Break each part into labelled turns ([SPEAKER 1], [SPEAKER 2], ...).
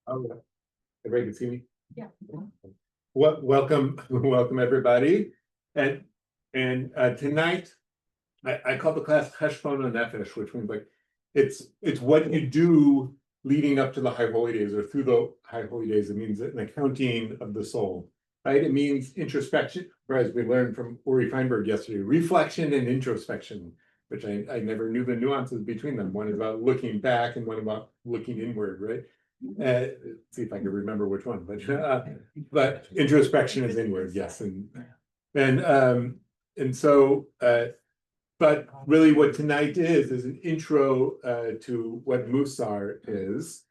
[SPEAKER 1] Oh, everybody can see me?
[SPEAKER 2] Yeah.
[SPEAKER 1] Welcome, welcome everybody. And tonight, I call the class Cheshbon Nefesh, which means like it's what you do leading up to the High Holy Days or through the High Holy Days. It means an accounting of the soul, right? It means introspection, whereas we learned from Uri Feinberg yesterday, reflection and introspection, which I never knew the nuances between them. One is about looking back and one about looking inward, right? See if I can remember which one, but introspection is inward, yes, and so but really what tonight is an intro to what Mussar is.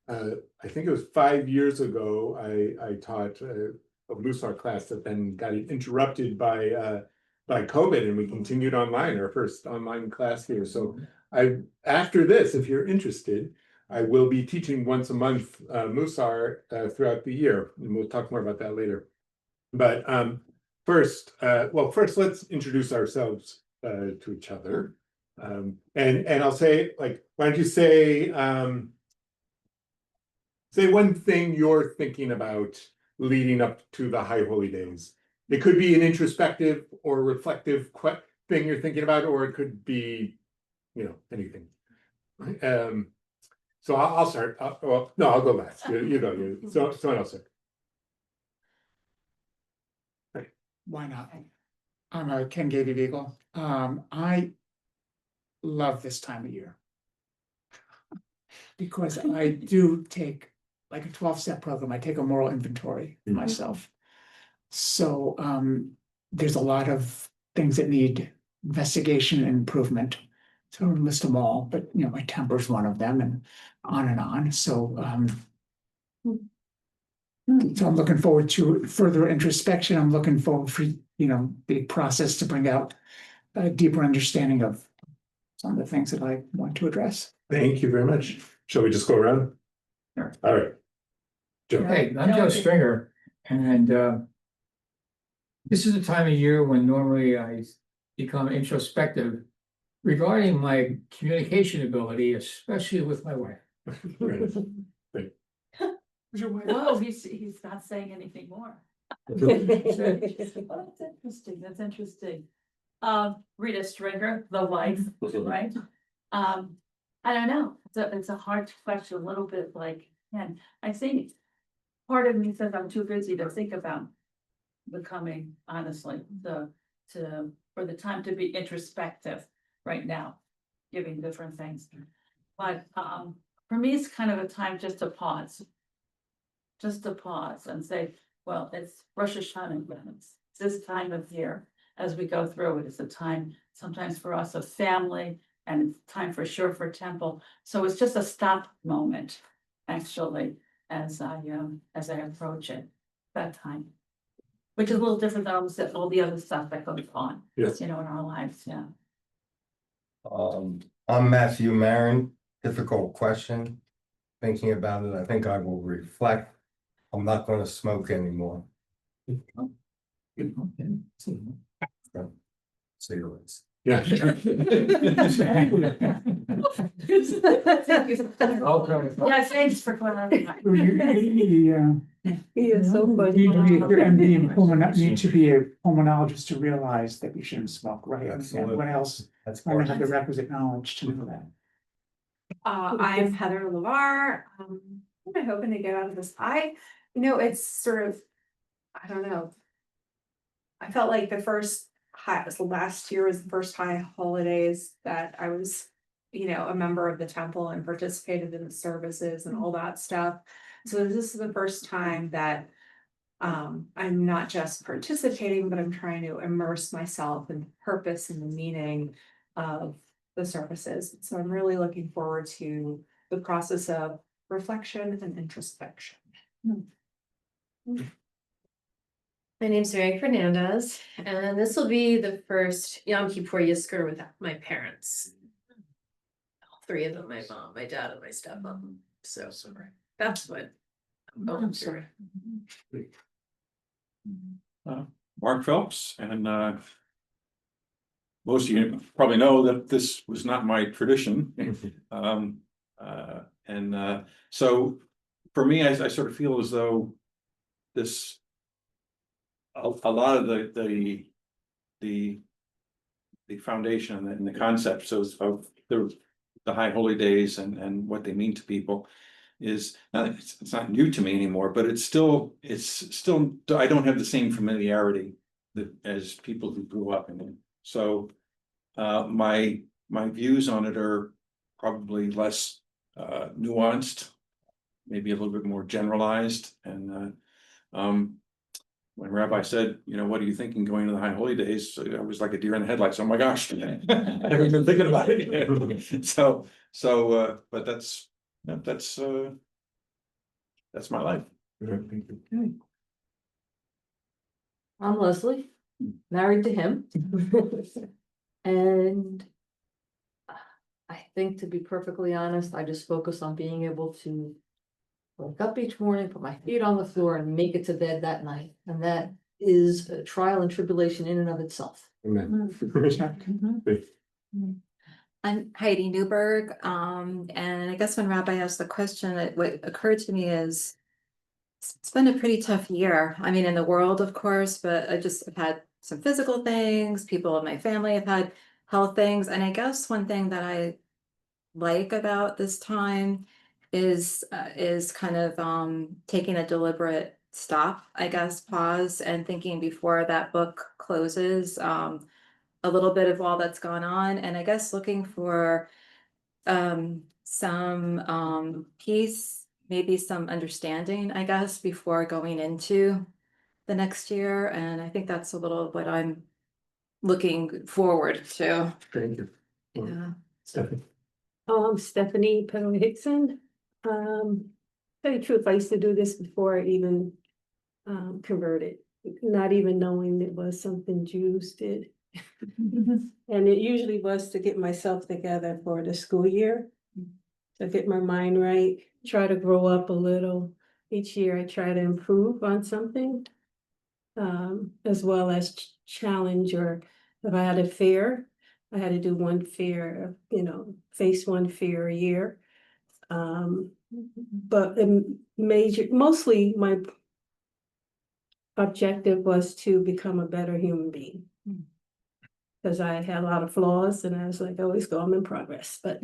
[SPEAKER 1] I think it was 5 years ago I taught a Mussar class that then got interrupted by COVID, and we continued online, our first online class here. So after this, if you're interested, I will be teaching once a month Mussar throughout the year, and we'll talk more about that later. But first, let's introduce ourselves to each other. And I'll say, like, why don't you say one thing you're thinking about leading up to the High Holy Days. It could be an introspective or reflective thing you're thinking about, or it could be, anything. So I'll start. Well, no, I'll go last. You go. So someone else.
[SPEAKER 3] Right. Why not? I'm a Ken Gated Eagle. I love this time of year because I do take like a 12-step program. I take a moral inventory myself. So there's a lot of things that need investigation and improvement. So I don't list them all, but my temper is one of them, and on. So so I'm looking forward to further introspection. I'm looking forward for the process to bring out a deeper understanding of some of the things that I want to address.
[SPEAKER 1] Thank you very much. Shall we just go around?
[SPEAKER 3] Sure.
[SPEAKER 1] All right. Joe.
[SPEAKER 4] Hey, I'm Joe Stringer, and this is the time of year when normally I become introspective regarding my communication ability, especially with my wife.
[SPEAKER 2] Whoa, he's not saying anything more. That's interesting. That's interesting. Rita Stringer, the wife, right? I don't know. It's a hard question, a little bit like, and I think part of me says I'm too busy to think about becoming, honestly, for the time to be introspective right now, giving different things. But for me, it's kind of a time just to pause. Just to pause and say, well, it's Rosh Hashanah, it's this time of year as we go through it. It's a time sometimes for us of family, and it's time for for temple. So it's just a stop moment, actually, as I approach it that time, which is a little different than almost all the other stuff that goes on,
[SPEAKER 1] Yes.
[SPEAKER 2] in our lives. Yeah.
[SPEAKER 5] I'm Matthew Marin. Difficult question. Thinking about it, I think I will reflect. I'm not going to smoke anymore. Cigarettes.
[SPEAKER 1] Yeah.
[SPEAKER 2] Yeah, thanks for clarifying.
[SPEAKER 3] He is so funny. Your MD and need to be a pulmonologist to realize that you shouldn't smoke, right?
[SPEAKER 5] Absolutely.
[SPEAKER 3] What else?
[SPEAKER 5] That's
[SPEAKER 3] I don't have the requisite knowledge to know that.
[SPEAKER 6] I'm Heather LeVar. What am I hoping to get out of this? It's sort of, I don't know. I felt like last year was the first High Holidays that I was, a member of the temple and participated in the services and all that stuff. So this is the first time that I'm not just participating, but I'm trying to immerse myself in the purpose and the meaning of the services. So I'm really looking forward to the process of reflection and introspection.
[SPEAKER 7] My name's Mary Fernandez, and this will be the first Yom Kippur Yizkor with my parents. All three of them, my mom, my dad, and my stepmom. So that's what I'm going through.
[SPEAKER 8] Mark Phelps, and most of you probably know that this was not my tradition. And so for me, I sort of feel as though this, a lot of the foundation and the concepts of the high holy days and what they mean to people is it's not new to me anymore, but it's still I don't have the same familiarity as people who grew up in it. So my views on it are probably less nuanced, maybe a little bit more generalized. And when Rabbi said, what are you thinking going to the high holy days? I was like a deer in the headlights. Oh my gosh, I haven't been thinking about it. But that's my life.
[SPEAKER 1] Thank you.
[SPEAKER 9] I'm Leslie, married to him. And I think, to be perfectly honest, I just focus on being able to wake up each morning, put my feet on the floor and make it to bed that night. And that is a trial and tribulation in and of itself.
[SPEAKER 1] Amen.
[SPEAKER 10] I'm Heidi Newberg, and I guess when Rabbi asked the question, what occurred to me is it's been a pretty tough year. I mean, in the world, of course, but I just have had some physical things. People in my family have had health things, and I guess one thing that I like about this time is kind of taking a deliberate stop, I guess, pause, and thinking before that book closes. A little bit of all that's gone on, and I guess looking for some peace, maybe some understanding, I guess, before going into the next year. And I think that's a little what I'm looking forward to.
[SPEAKER 1] Thank you.
[SPEAKER 10] Yeah.
[SPEAKER 1] Stephanie.
[SPEAKER 11] Stephanie Pedal Hickson. Tell you the truth, I used to do this before I even converted, not even knowing it was something Jews did. And it usually was to get myself together for the school year, to get my mind right, try to grow up a little. Each year I try to improve on something, as well as challenge, or if I had a fear, I had to do one fear, face one fear a year. But mostly my objective was to become a better human being. Because I had a lot of flaws, and I was like, I always go, I'm in progress, but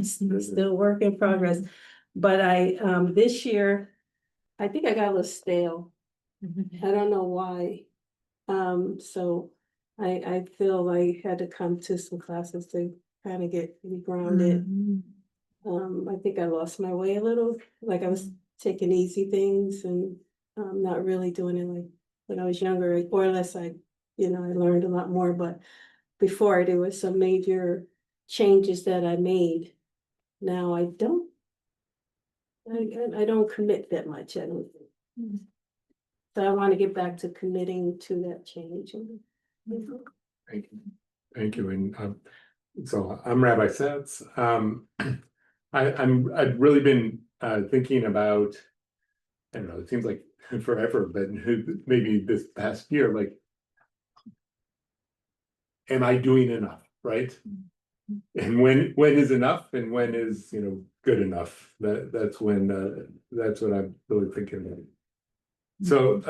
[SPEAKER 11] still work in progress. But this year, I think I got a little stale. I don't know why. So I feel like I had to come to some classes to kind of get grounded. I think I lost my way a little, like I was taking easy things and not really doing it like when I was younger, or less I learned a lot more, but before there was some major changes that I made. Now I don't commit that much, I don't think. So I want to get back to committing to that change.
[SPEAKER 1] Thank you. Thank you. And so I'm Rabbi Satz. I've really been thinking about, I don't know, it seems like forever, but maybe this past year, like, am I doing enough, right? And when is enough, and when is good enough? That's when that's what I'm really thinking about. So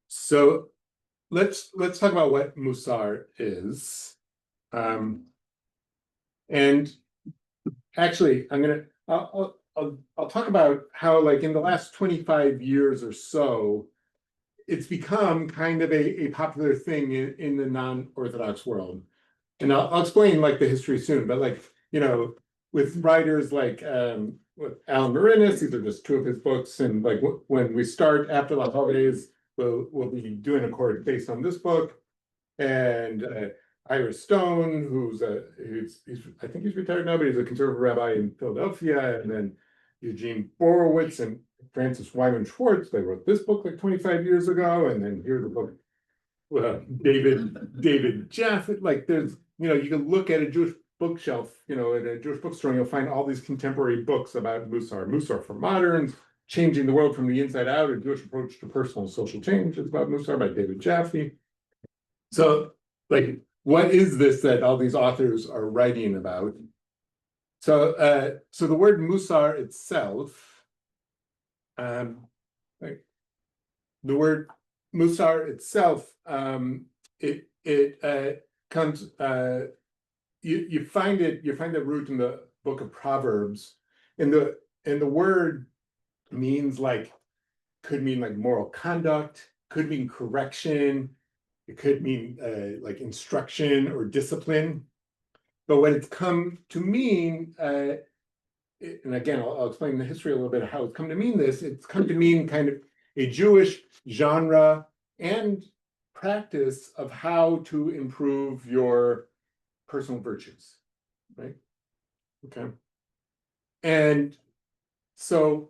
[SPEAKER 1] so let's talk about what Mussar is. And actually I'll talk about how, like, in the last 25 years or so, it's become kind of a popular thing in the non-Orthodox world. And I'll explain like the history soon, but like, with writers like Alan Marinis, these are just two of his books. And like when we start after the holidays, we'll be doing a course based on this book. And Iris Stone, who's I think he's retired now, but he's a conservative rabbi in Philadelphia. And then Eugene Borowitz and Francis Wyman Schwartz, they wrote this book like 25 years ago. And then here's the book, David Jaffe. Like, there's, you can look at a Jewish bookshelf, at a Jewish bookstore, and you'll find all these contemporary books about Mussar for Moderns, Changing the World from the Inside Out, a Jewish Approach to Personal and Social Change. It's about Mussar by David Jaffe. So, like, what is this that all these authors are writing about? So, so the word Mussar itself, like, the word Mussar itself, it comes, you find the root in the book of Proverbs, and the word means like, could mean like moral conduct, could mean correction, it could mean like instruction or discipline. But what it's come to mean, and again, I'll explain the history a little bit of how it's come to mean this. It's come to mean kind of a Jewish genre and practice of how to improve your personal virtues, right? Okay. And so,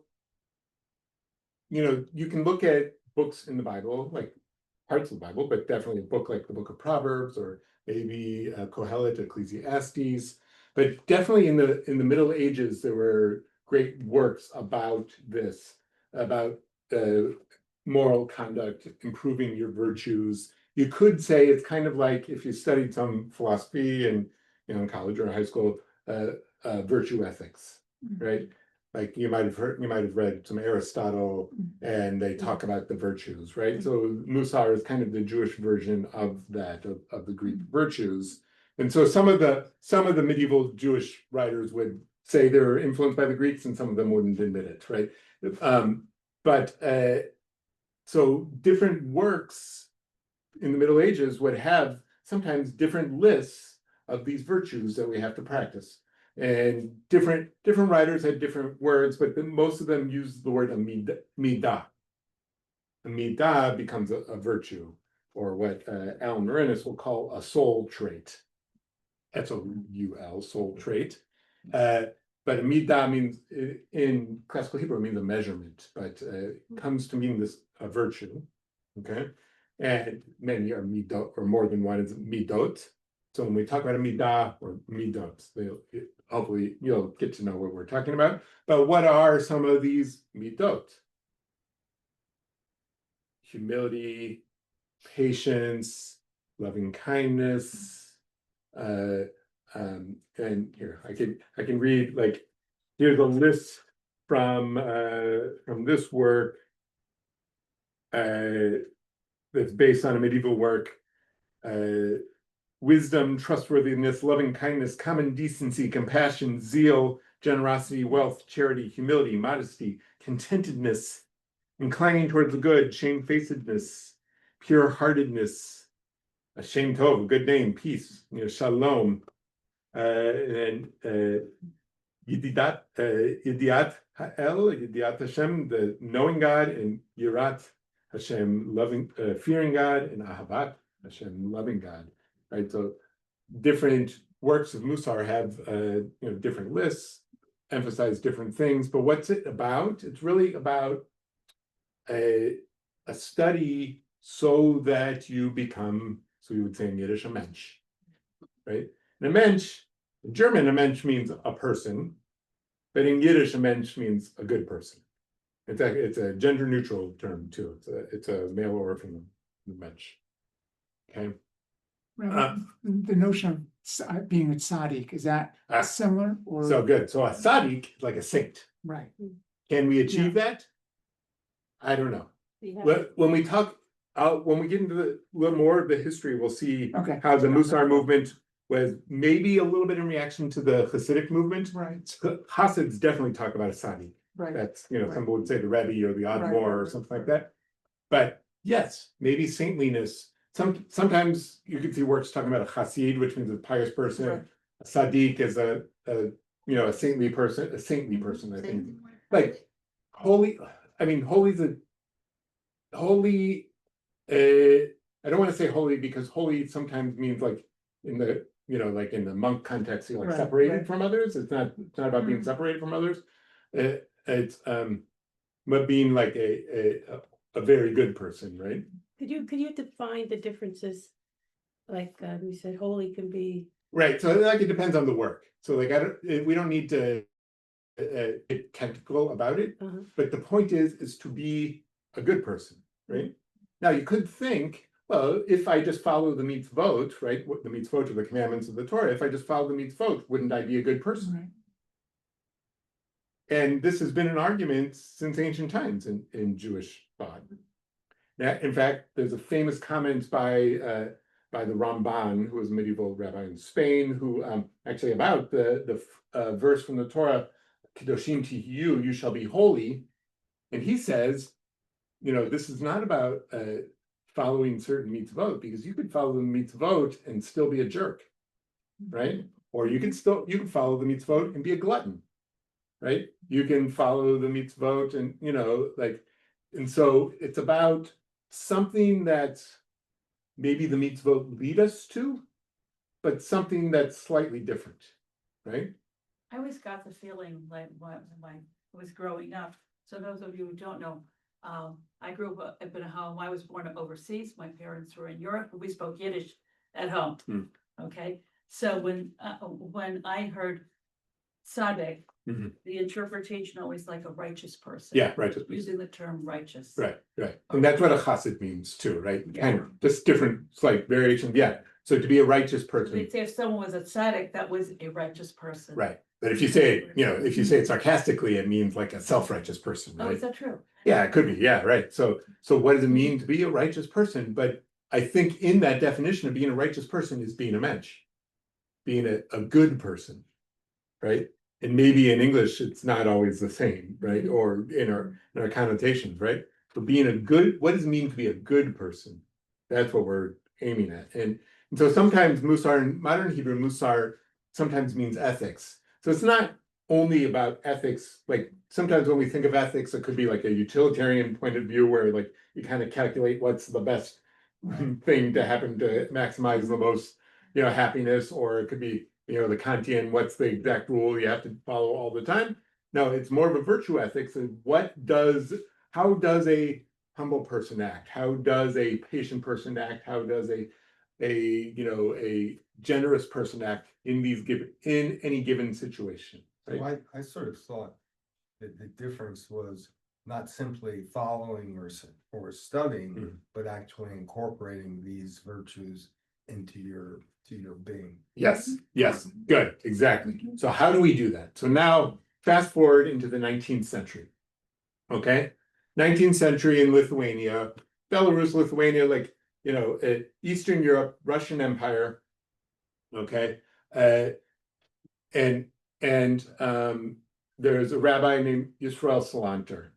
[SPEAKER 1] you can look at books in the Bible, like parts of the Bible, but definitely a book like the book of Proverbs, or maybe Kohelet, Ecclesiastes. But definitely in the Middle Ages, there were great works about this, about moral conduct, improving your virtues. You could say it's kind of like if you studied some philosophy in college or high school, virtue ethics, right? Like you might have read some Aristotle, and they talk about the virtues, right? So Mussar is kind of the Jewish version of that, of the Greek virtues. And so some of the medieval Jewish writers would say they were influenced by the Greeks, and some of them wouldn't admit it, right? So different works in the Middle Ages would have sometimes different lists of these virtues that we have to practice. And different writers had different words, but most of them use the word midah. A midah becomes a virtue, or what Alan Marinis will call a soul trait. S-O-U-L, soul trait. But a midah means, in classical Hebrew, it means a measurement, but it comes to mean this a virtue, okay? And many are midot, or more than one is midot. So when we talk about a midah or midot, hopefully you'll get to know what we're talking about. But what are some of these midot? Humility, patience, loving kindness, and here I can read, like, here's a list from this work that's based on a medieval work. Wisdom, trustworthiness, loving kindness, common decency, compassion, zeal, generosity, wealth, charity, humility, modesty, contentedness, inclining towards the good, shamefacedness, pure-heartedness, a shem tov, a good name, peace, shalom, and yidiat ha'el, yidiat Hashem, the knowing God, and yirat Hashem, loving, fearing God, and ahavat Hashem, loving God. Right, so different works of Mussar have different lists, emphasize different things. But what's it about? It's really about a study so that you become, so we would say in Yiddish, a mensch, right? And a mensch, in German, a mensch means a person, but in Yiddish, a mensch means a good person. It's a gender neutral term too. It's a male or female mensch. Okay.
[SPEAKER 3] The notion of being a tzaddik, is that similar? Or
[SPEAKER 1] So good. So a tzaddik is like a saint.
[SPEAKER 3] right?
[SPEAKER 1] Can we achieve that? I don't know. When we talk, when we get into a little more of the history, we'll see how the Mussar movement was maybe a little bit in reaction to the Hasidic movement.
[SPEAKER 3] Right.
[SPEAKER 1] Hasids definitely talk about a tzaddik.
[SPEAKER 3] Right.
[SPEAKER 1] That's, some would say the Rebbe or the Admor or something like that. But yes, maybe saintliness. Sometimes you can see works talking about a chassid, which means a pious person.
[SPEAKER 3] Right.
[SPEAKER 1] A tzaddik is a saintly person. I think, like holy. I mean, holy's a holy. I don't want to say holy because holy sometimes means like in the like in the monk context, you're like separated from others. It's not about being separated from others. It's but being like a very good person, right?
[SPEAKER 11] Could you define the differences? Like you said, holy can be
[SPEAKER 1] right. So like it depends on the work. So like we don't need to get technical about it. But the point is to be a good person, right? Now you could think, well, if I just follow the mitzvot, right, what the mitzvot are the commandments of the Torah, if I just follow the mitzvot, wouldn't I be a good person?
[SPEAKER 3] Right.
[SPEAKER 1] And this has been an argument since ancient times in Jewish thought. Now, in fact, there's a famous comment by the Ramban, who was a medieval rabbi in Spain, who actually about the verse from the Torah, Kedoshim Tihiyu, you shall be holy. And he says, this is not about following certain mitzvot, because you could follow the mitzvot and still be a jerk, right? Or you can follow the mitzvot and be a glutton, right? You can follow the mitzvot and, and so it's about something that maybe the mitzvot lead us to, but something that's slightly different, right?
[SPEAKER 2] I always got the feeling like when I was growing up, so those of you who don't know, I grew up in a home, I was born overseas, my parents were in Europe, but we spoke Yiddish at home, okay? So when I heard tzaddik, the interpretation always like a righteous person.
[SPEAKER 1] Yeah, righteous person.
[SPEAKER 2] Using the term righteous.
[SPEAKER 1] Right. And that's what a chassid means too, right?
[SPEAKER 2] Yeah.
[SPEAKER 1] Kind of just different, slight variations. Yeah. So to be a righteous person.
[SPEAKER 2] They'd say if someone was a tzaddik, that was a righteous person.
[SPEAKER 1] Right. But if you say it, if you say it sarcastically, it means like a self-righteous person,
[SPEAKER 2] Oh,
[SPEAKER 1] right?
[SPEAKER 2] is that true?
[SPEAKER 1] Yeah, it could be. Yeah, right. So what does it mean to be a righteous person? But I think in that definition of being a righteous person is being a mensch, being a good person, right? And maybe in English it's not always the same, right? Or in our connotations, right? But what does it mean to be a good person? That's what we're aiming at. And so sometimes Mussar, in modern Hebrew, Mussar sometimes means ethics. So it's not only about ethics. Like sometimes when we think of ethics, it could be like a utilitarian point of view where like you kind of calculate what's the best thing to happen to maximize the most, happiness, or it could be, the Kantian, what's the exact rule you have to follow all the time. No, it's more of a virtue ethics. And how does a humble person act? How does a patient person act? How does a generous person act in any given situation? Right?
[SPEAKER 5] So I sort of thought that the difference was not simply following or studying, but actually incorporating these virtues into your being.
[SPEAKER 1] Yes, good, exactly. So how do we do that? So now fast forward into the 19th century. Okay, 19th century in Lithuania, Belarus, Lithuania, Eastern Europe, Russian Empire. Okay, and there's a rabbi named Yisrael Salanter.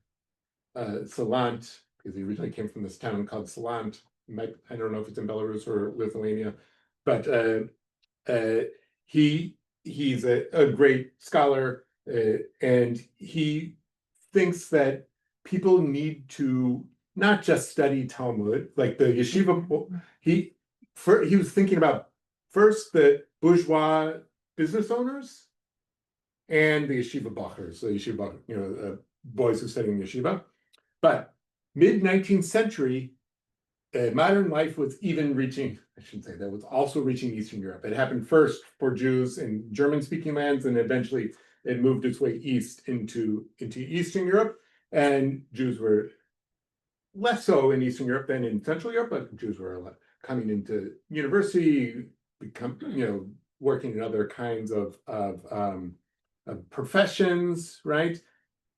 [SPEAKER 1] Salant, because he originally came from this town called Salant. I don't know if it's in Belarus or Lithuania, but he's a great scholar, and he thinks that people need to not just study Talmud, like the yeshiva. He was thinking about first the bourgeois business owners and the yeshiva bachers, boys who study in yeshiva. But mid-19th century, modern life was even reaching, I shouldn't say that, was also reaching Eastern Europe. It happened first for Jews in German-speaking lands, and eventually it moved its way east into Eastern Europe. And Jews were less so in Eastern Europe than in Central Europe, but Jews were coming into university, working in other kinds of professions, right?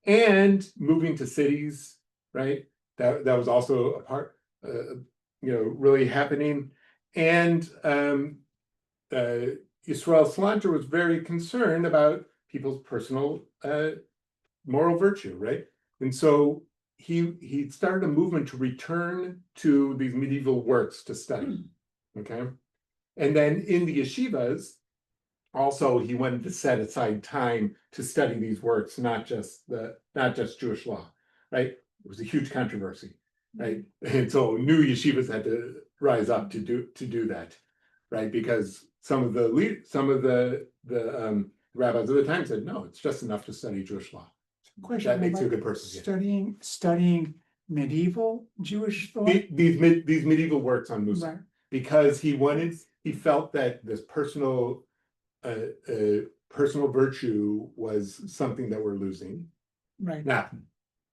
[SPEAKER 1] And moving to cities, right? That was also a part, really happening. And Yisrael Salanter was very concerned about people's personal moral virtue, right? And so he started a movement to return to these medieval works to study, okay? And then in the yeshivas, also he wanted to set aside time to study these works, not just Jewish law, right? It was a huge controversy, right? And so new yeshivas had to rise up to do that, right? Because some of the rabbis of the time said, no, it's just enough to study Jewish law. That makes you a good person.
[SPEAKER 3] Studying medieval Jewish thought.
[SPEAKER 1] These medieval works on Mussar, right. Because he felt that this personal virtue was something that we're losing.
[SPEAKER 3] Right.
[SPEAKER 1] Now,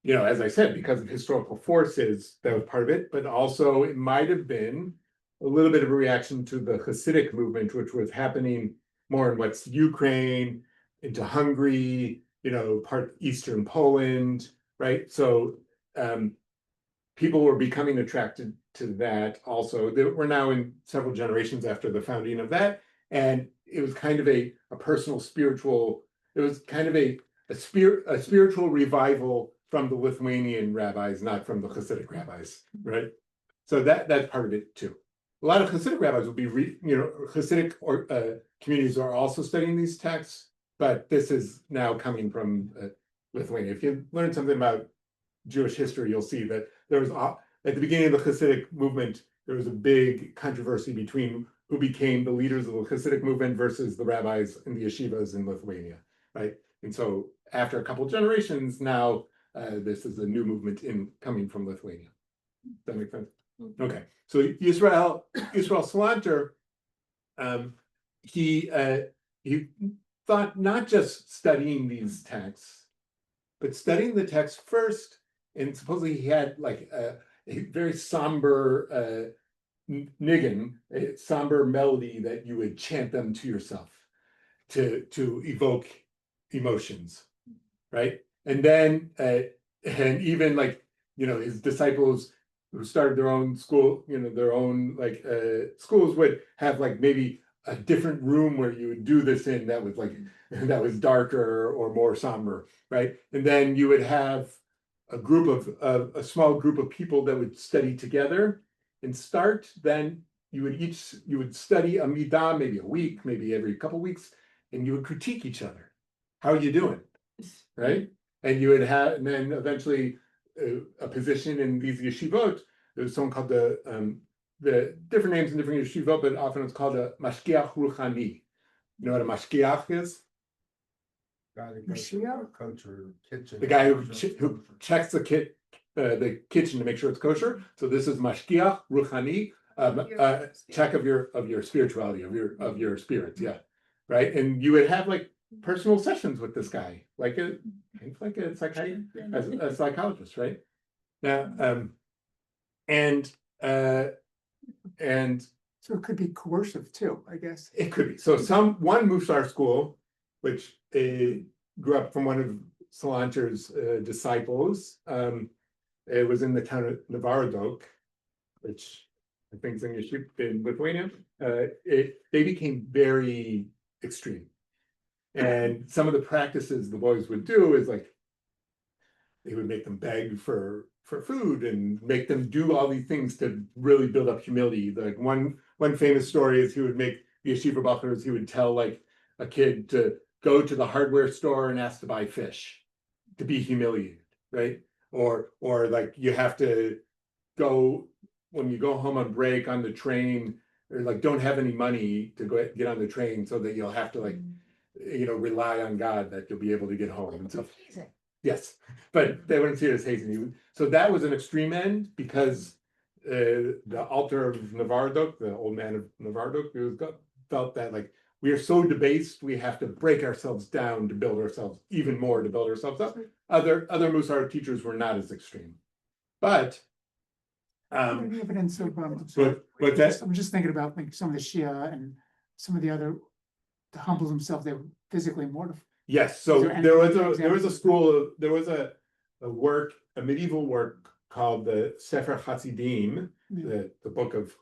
[SPEAKER 1] you know, as I said, because of historical forces, that was part of it, but also it might have been a little bit of a reaction to the Hasidic movement, which was happening more in what's Ukraine, into Hungary, you know, part Eastern Poland, right? So people were becoming attracted to that also. We're now in several generations after the founding of that, and it was kind of a personal spiritual, it was kind of a spiritual revival from the Lithuanian rabbis, not from the Hasidic rabbis, right? So that's part of it too. A lot of Hasidic rabbis will be, Hasidic or communities are also studying these texts, but this is now coming from Lithuania. If you learn something about Jewish history, you'll see that there was at the beginning of the Hasidic movement, there was a big controversy between who became the leaders of the Hasidic movement versus the rabbis in the yeshivas in Lithuania, right? And so after a couple generations, now this is a new movement coming from Lithuania. Does that make sense? Okay, so Yisrael Salanter, he thought not just studying these texts, but studying the text first, and supposedly he had like a very somber niggin, a somber melody that you would chant them to yourself to evoke emotions, right? And then and even like, you know, his disciples who started their own school, you know, their own like schools would have like maybe a different room where you would do this in that was like that was darker or more somber, right? And then you would have a small group of people that would study together and start. Then you would study a midah, maybe a week, maybe every couple of weeks, and you would critique each other. How are you doing? Right? And you would have, and then eventually a position in these yeshivot. There's someone called the different names in different yeshivot, but often it's called a mashgiach ruchani. You know what a mashgiach is?
[SPEAKER 5] Coach or kitchen.
[SPEAKER 1] The guy who checks the kitchen to make sure it's kosher. So this is mashgiach ruchani, check of your spirituality, of your spirits, yeah, right. And you would have like personal sessions with this guy, like a psychologist, right? Now, and
[SPEAKER 3] So it could be coercive too, I guess.
[SPEAKER 1] it could be. So one Mussar school, which grew up from one of Salanter's disciples, it was in the town of Novarodok, which I think is in Lithuania. They became very extreme. And some of the practices the boys would do is like, they would make them beg for food and make them do all these things to really build up humility. Like one famous story is he would make yeshiva bachers, he would tell like a kid to go to the hardware store and ask to buy fish, to be humiliated, right? Or like you have to go, when you go home on break on the train, or like don't have any money to get on the train, so that you'll have to like, you know, rely on God that you'll be able to get home and stuff. Yes, but they wouldn't see it as hazing. So that was an extreme end, because the altar of Novarodok, the old man of Novarodok, felt that like we are so debased, we have to break ourselves down to build ourselves even more, to build ourselves up. Other Mussar teachers were not as extreme, but
[SPEAKER 3] Any evidence of
[SPEAKER 1] what's that?
[SPEAKER 3] I'm just thinking about like some of the Shia and some of the other, to humble themselves, they were physically mortified.
[SPEAKER 1] Yes, so
[SPEAKER 3] Is
[SPEAKER 1] there
[SPEAKER 3] there
[SPEAKER 1] was a school, there was a medieval work called the Sefer Hasidim, the book of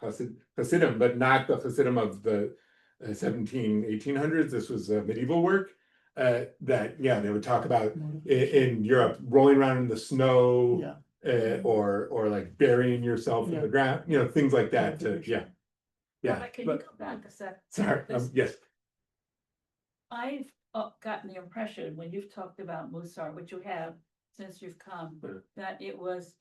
[SPEAKER 1] Hasidim, but not the Hasidim of the 1800s. This was a medieval work that, yeah, they would talk about in Europe, rolling around in the snow, or like burying yourself in the ground, you know, things like that. Yeah.
[SPEAKER 2] But can you go back a sec?
[SPEAKER 1] Sorry, yes.
[SPEAKER 2] I've gotten the impression when you've talked about Mussar, which you have since you've come, that it was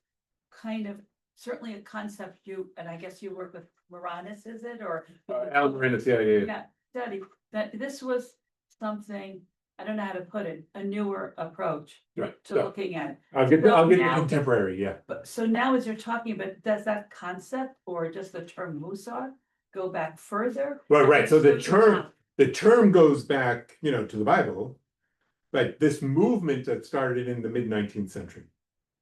[SPEAKER 2] kind of certainly a concept and I guess you work with Moranis, is it, or?
[SPEAKER 1] Alan Moranis, yeah.
[SPEAKER 2] Study, that this was something, I don't know how to put it, a newer approach to looking at it.
[SPEAKER 1] I'll get the contemporary, yeah.
[SPEAKER 2] But so now as you're talking about, does that concept or just the term Mussar go back further?
[SPEAKER 1] Well, right, so the term goes back, you know, to the Bible, but this movement that started in the mid-19th century.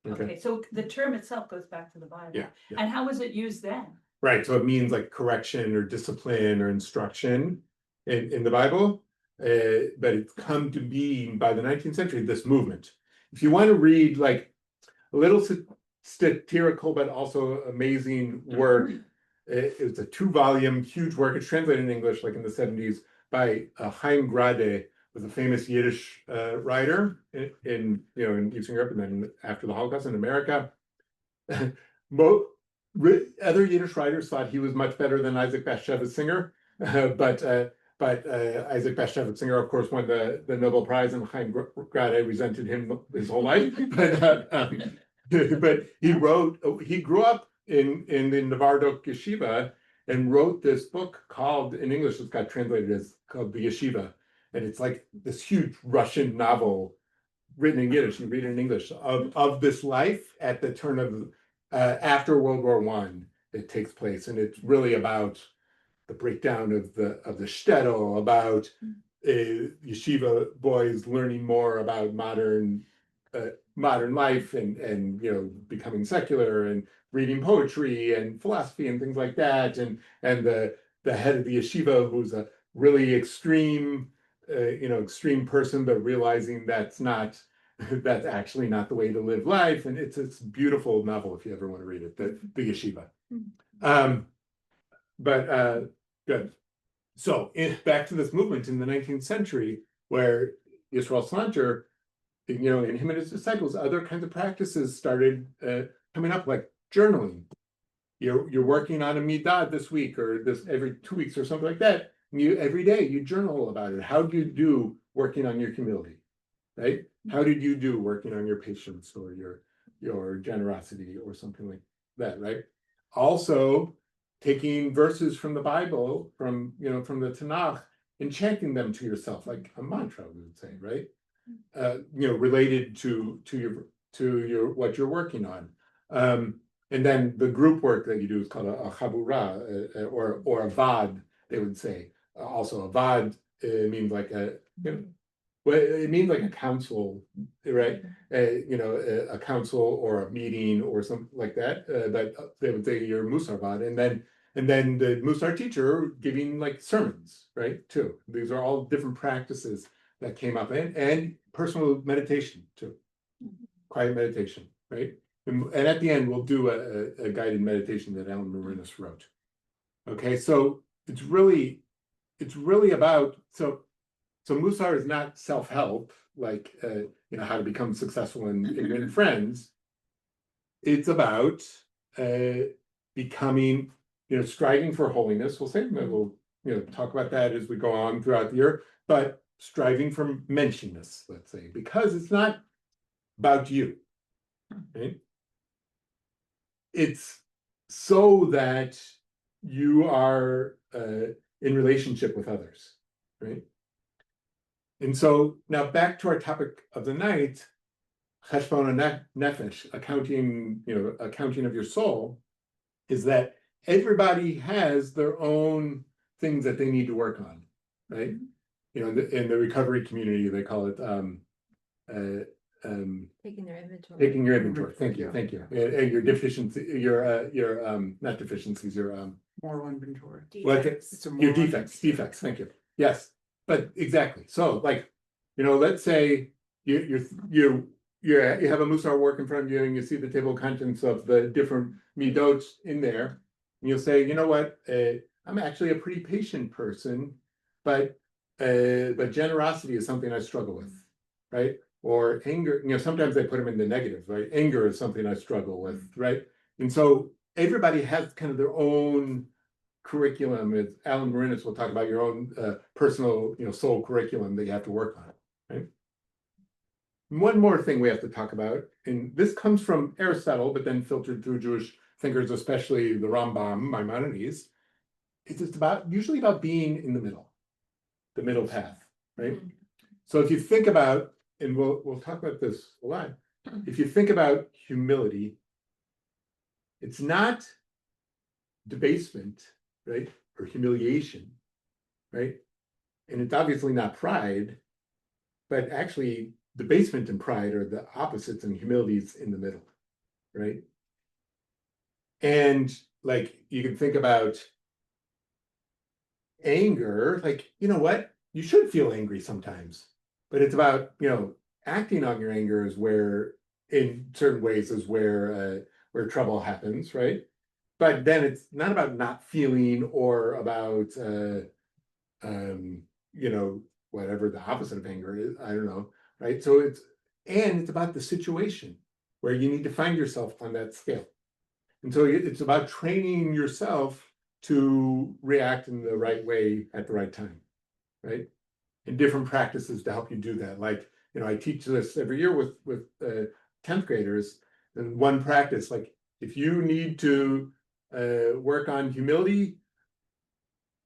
[SPEAKER 2] Okay, so the term itself goes back to the Bible.
[SPEAKER 1] Yeah, yeah.
[SPEAKER 2] And how was it used then?
[SPEAKER 1] Right, so it means like correction or discipline or instruction in the Bible. But it's come to be by the 19th century, this movement. If you want to read like a little satirical but also amazing work, it's a 2-volume huge work. It's translated in English like in the 70s by Chaim Grade, was a famous Yiddish writer in Eastern Europe and then after the Holocaust in America. Other Yiddish writers thought he was much better than Isaac Bashevis Singer, but Isaac Bashevis Singer, of course, won the Nobel Prize, and Chaim Grade resented him his whole life. But he grew up in the Novardok Yeshiva and wrote this book called, in English, it's got translated as called The Yeshiva, and it's like this huge Russian novel written in Yiddish. You read it in English of this life at the turn of after World War I. It takes place, and it's really about the breakdown of the shtetl, about yeshiva boys learning more about modern life and becoming secular and reading poetry and philosophy and things like that, and the head of the yeshiva, who's a really extreme person, but realizing that's actually not the way to live life. And it's a beautiful novel if you ever want to read it, the Yeshiva. Good. So back to this movement in the 19th century, where Yisrael Salanter, and him and his disciples, other kinds of practices started coming up, like journaling. You're working on a midah this week or this every 2 weeks or something like that. And every day you journal about it. How do you do working on your humility, right? How did you do working on your patience or your generosity or something like that, right? Also, taking verses from the Bible, from the Tanakh, and chanting them to yourself like a mantra, we would say, right? Related to your what you're working on. And then the group work that you do is called a chabura or a vad, they would say. Also, a vad means like it means like a council, right? A council or a meeting or something like that. But they would say your Mussar vad, and then the Mussar teacher giving like sermons, right? Too. These are all different practices that came up, and personal meditation too, quiet meditation, right? And at the end, we'll do a guided meditation that Alan Marinus wrote. Okay, so it's really about so Mussar is not self-help, like how to become successful and friends. It's about becoming, striving for holiness. We'll say we'll talk about that as we go on throughout the year, but striving for menschness, let's say, because it's not about you, right? It's so that you are in relationship with others, right? And so now back to our topic of the night, cheshbon nefesh, accounting of your soul, is that everybody has their own things that they need to work on, right? In the recovery community, they call it
[SPEAKER 7] Taking their inventory.
[SPEAKER 1] taking your inventory. Thank you. And your deficiency, your not deficiencies, your
[SPEAKER 3] Moral inventory.
[SPEAKER 1] defects. Your defects. Thank you. Yes, but exactly. So, let's say you have a Mussar work in front of you, and you see the table of contents of the different midot in there, and you'll say, you know what, I'm actually a pretty patient person, but generosity is something I struggle with, right? Or anger, sometimes they put them in the negative, right? Anger is something I struggle with, right? And so everybody has kind of their own curriculum. As Alan Marinus will talk about, your own personal, soul curriculum that you have to work on, right? One more thing we have to talk about, and this comes from Aristotle, but then filtered through Jewish thinkers, especially the Rambam, Maimonides. It's usually about being in the middle path, right? Mm-hmm. So if you think about, and we'll talk about this a lot, if you think about humility, it's not debasement, right? Or humiliation, right? And it's obviously not pride. but actually debasement and pride are the opposites, and humility is in the middle, right? And like you can think about anger, like, you know what? You should feel angry sometimes, but it's about, acting on your anger is where, in certain ways, is where trouble happens, right? But then it's not about not feeling or about, whatever the opposite of anger is. I don't know, right? So it's about the situation where you need to find yourself on that scale. And so it's about training yourself to react in the right way at the right time, right? And different practices to help you do that. Like, I teach this every year with 10th graders. And one practice, like if you need to work on humility,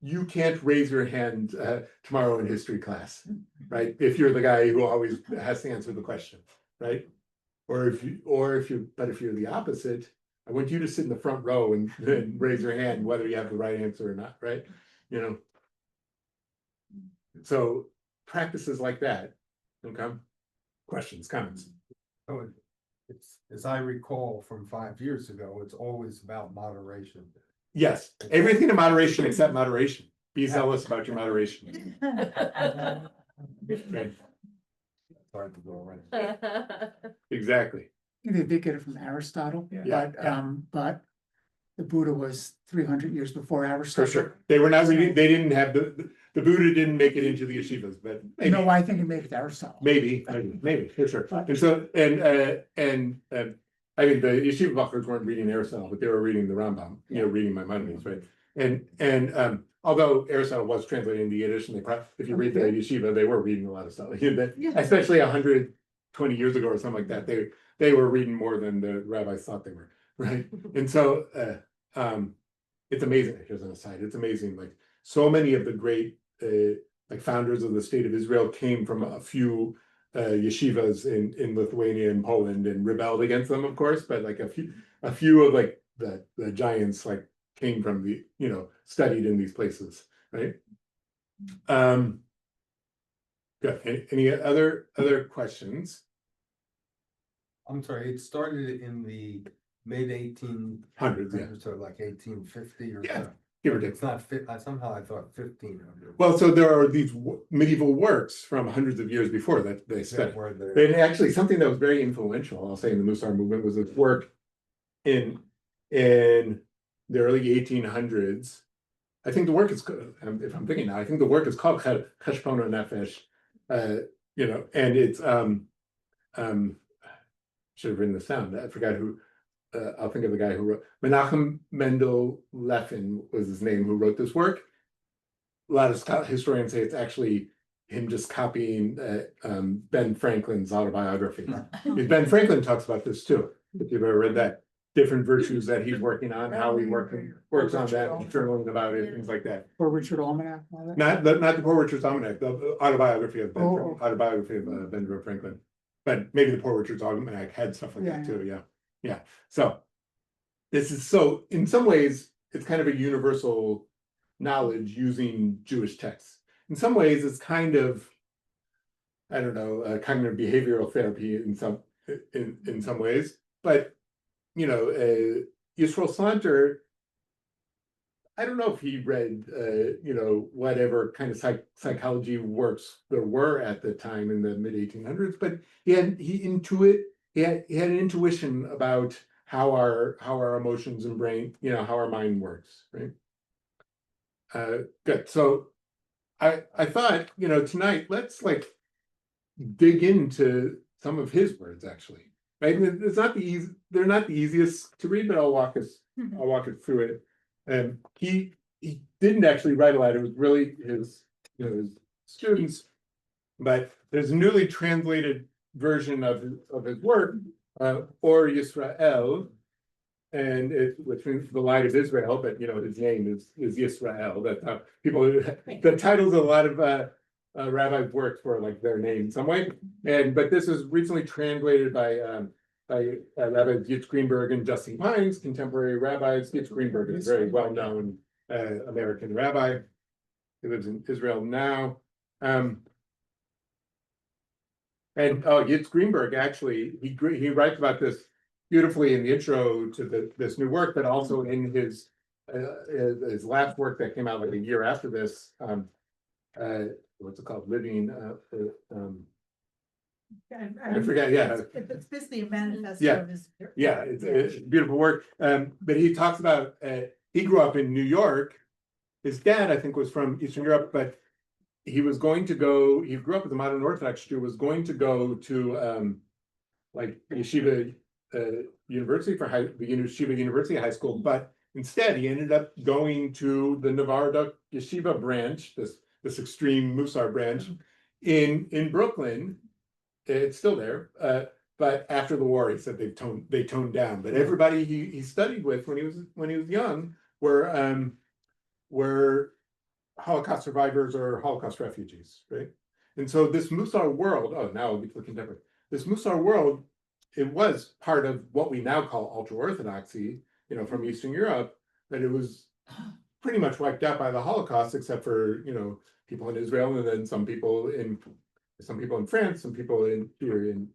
[SPEAKER 1] you can't raise your hand tomorrow in history class, right? If you're the guy who always has to answer the question, right? But if you're the opposite, I want you to sit in the front row and raise your hand whether you have the right answer or not, right? So practices like that. Okay. Questions, comments?
[SPEAKER 5] So it's, as I recall from 5 years ago, it's always about moderation.
[SPEAKER 1] Yes, everything in moderation except moderation. Be zealous about your moderation. Right.
[SPEAKER 5] It's hard to go around.
[SPEAKER 1] Exactly.
[SPEAKER 3] They did get it from Aristotle,
[SPEAKER 1] Yeah.
[SPEAKER 3] but the Buddha was 300 years before
[SPEAKER 1] For
[SPEAKER 3] Aristotle.
[SPEAKER 1] sure. They were not reading, they didn't have the Buddha didn't make it into the yeshivas, but maybe.
[SPEAKER 3] No, I think he made it to Aristotle.
[SPEAKER 1] Maybe, for sure. And so, I mean, the yeshiva bachers weren't reading Aristotle, but they were reading the Rambam, reading Maimonides, right? And although Aristotle was translated into Yiddish, and if you read the yeshiva, they were reading a lot of stuff, especially 120 years ago or something like that. They were reading more than the rabbis thought they were, right? And so, it's amazing. Here's an aside. It's amazing. Like so many of the great like founders of the state of Israel came from a few yeshivas in Lithuania and Poland and rebelled against them, of course, but like a few of like the giants like came from the, studied in these places, right? Good. Any other questions?
[SPEAKER 5] I'm sorry, it started in the mid 1800s,
[SPEAKER 1] Hundreds, yeah.
[SPEAKER 5] so like 1850 or
[SPEAKER 1] Yeah.
[SPEAKER 5] so.
[SPEAKER 1] Give or take.
[SPEAKER 5] It's not fit, somehow I thought 1500.
[SPEAKER 1] Well, so there are these medieval works from hundreds of years before that they studied.
[SPEAKER 5] Where the
[SPEAKER 1] And actually, something that was very influential, I'll say, in the Mussar movement was this work in the early 1800s. I think the work is, if I'm thinking now, I think the work is called Cheshbon Nefesh, and it's should have written this down. I forgot who. I'll think of the guy who wrote. Menachem Mendel Leffin was his name, who wrote this work. A lot of historians say it's actually him just copying Ben Franklin's autobiography. Ben Franklin talks about this too. If you've ever read that, different virtues that he's working on, how he works on that, journaling about it, things like that.
[SPEAKER 3] Or Richard Almanac. All that.
[SPEAKER 1] Not the Poor Richard's Almanac, the autobiography of
[SPEAKER 3] Oh.
[SPEAKER 1] Benjamin Franklin. But maybe the Poor Richard's Almanac had stuff like that too. Yeah. So in some ways, it's kind of a universal knowledge using Jewish texts. In some ways, it's kind of, I don't know, cognitive behavioral therapy in some ways. But Yisrael Salanter, I don't know if he read whatever kind of psychology works there were at the time in the mid 1800s, but he had an intuition about how our emotions and brain, how our mind works, right? Good. So I thought, tonight let's like dig into some of his words actually. Right? It's not they're not the easiest to read, but I'll walk us through it. And he didn't actually write a lot. It was really his students, but there's a newly translated version of his work, Or Yisrael, and which means the light of Israel, but his name is Yisrael. That's how the titles of a lot of rabbis' works for like their name in some way. But this was recently translated by Rabbi Yitz Greenberg and Justin Pines, contemporary rabbis. Yitz Greenberg is a very well-known American rabbi. He lives in Israel now. And Yitz Greenberg, actually, he writes about this beautifully in the intro to this new work, but also in his last work that came out like a year after this, what's it called, Living, I forget, yeah.
[SPEAKER 12] It's basically a manifesto
[SPEAKER 1] Yeah.
[SPEAKER 12] of his.
[SPEAKER 1] Yeah, it's beautiful work. But he talks about, he grew up in New York. His dad, I think, was from Eastern Europe, but he was going to go, he grew up as a modern Orthodox Jew, was going to go to like Yeshiva University for the Yeshiva University High School, but instead he ended up going to the Novardok Yeshiva branch, this extreme Mussar branch in Brooklyn. It's still there, but after the war, he said they toned down. But everybody he studied with when he was young were Holocaust survivors or Holocaust refugees, right? And so this Mussar world, now I'll be looking different. This Mussar world, it was part of what we now call ultra-Orthodoxy, from Eastern Europe, but it was pretty much wiped out by the Holocaust, except for, people in Israel, and then some people in France, some people here in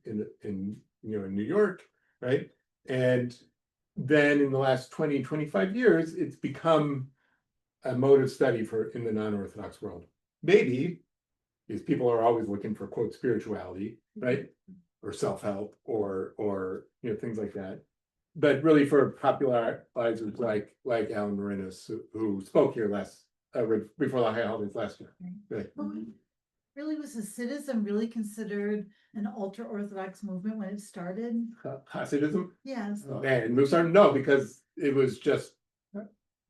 [SPEAKER 1] New York, right? And then in the last 20-25 years, it's become a mode of study in the non-Orthodox world. Maybe because people are always looking for quote spirituality, right? Or self-help or things like that. But really for popularizers like Alan Marinas, who spoke here before the high holidays last year. Right.
[SPEAKER 12] Really, was Hasidism really considered an ultra-Orthodox movement when it started?
[SPEAKER 1] Hasidism?
[SPEAKER 12] Yes.
[SPEAKER 1] And Mussar, no, because it was just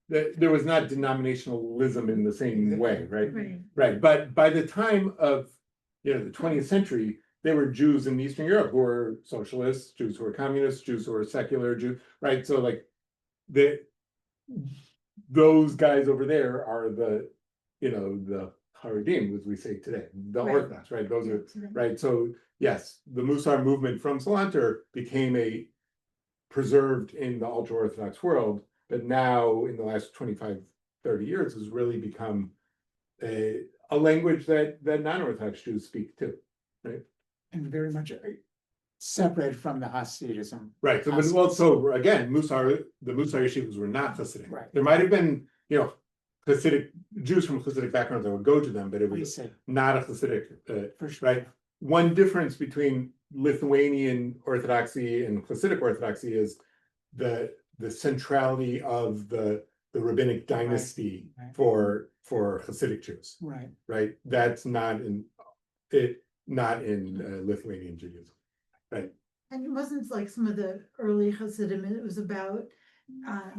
[SPEAKER 1] there was not denominationalism in the same way, right? Right. But by the time of the 20th century, there were Jews in Eastern Europe who were socialists, Jews who were communists, Jews who were secular, Jews, right? So like those guys over there are the Haredim, as we say today, the Orthodox, right? Those are right. So yes, the Mussar movement from Salanter became preserved in the ultra-Orthodox world, but now in the last 25-30 years has really become a language that non-Orthodox Jews speak too, right?
[SPEAKER 3] And very much separated from the Hasidism.
[SPEAKER 1] Right. So again, the Mussar yeshivas were not Hasidic.
[SPEAKER 3] Right.
[SPEAKER 1] There might have been, Hasidic Jews from Hasidic backgrounds that would go to them, but it was not a Hasidic,
[SPEAKER 3] For sure.
[SPEAKER 1] right? One difference between Lithuanian Orthodoxy and Hasidic Orthodoxy is the centrality of the rabbinic dynasty
[SPEAKER 3] Right.
[SPEAKER 1] for Hasidic Jews.
[SPEAKER 3] Right.
[SPEAKER 1] Right. That's not in Lithuanian Judaism. Right.
[SPEAKER 12] And it wasn't like some of the early Hasidim, it was about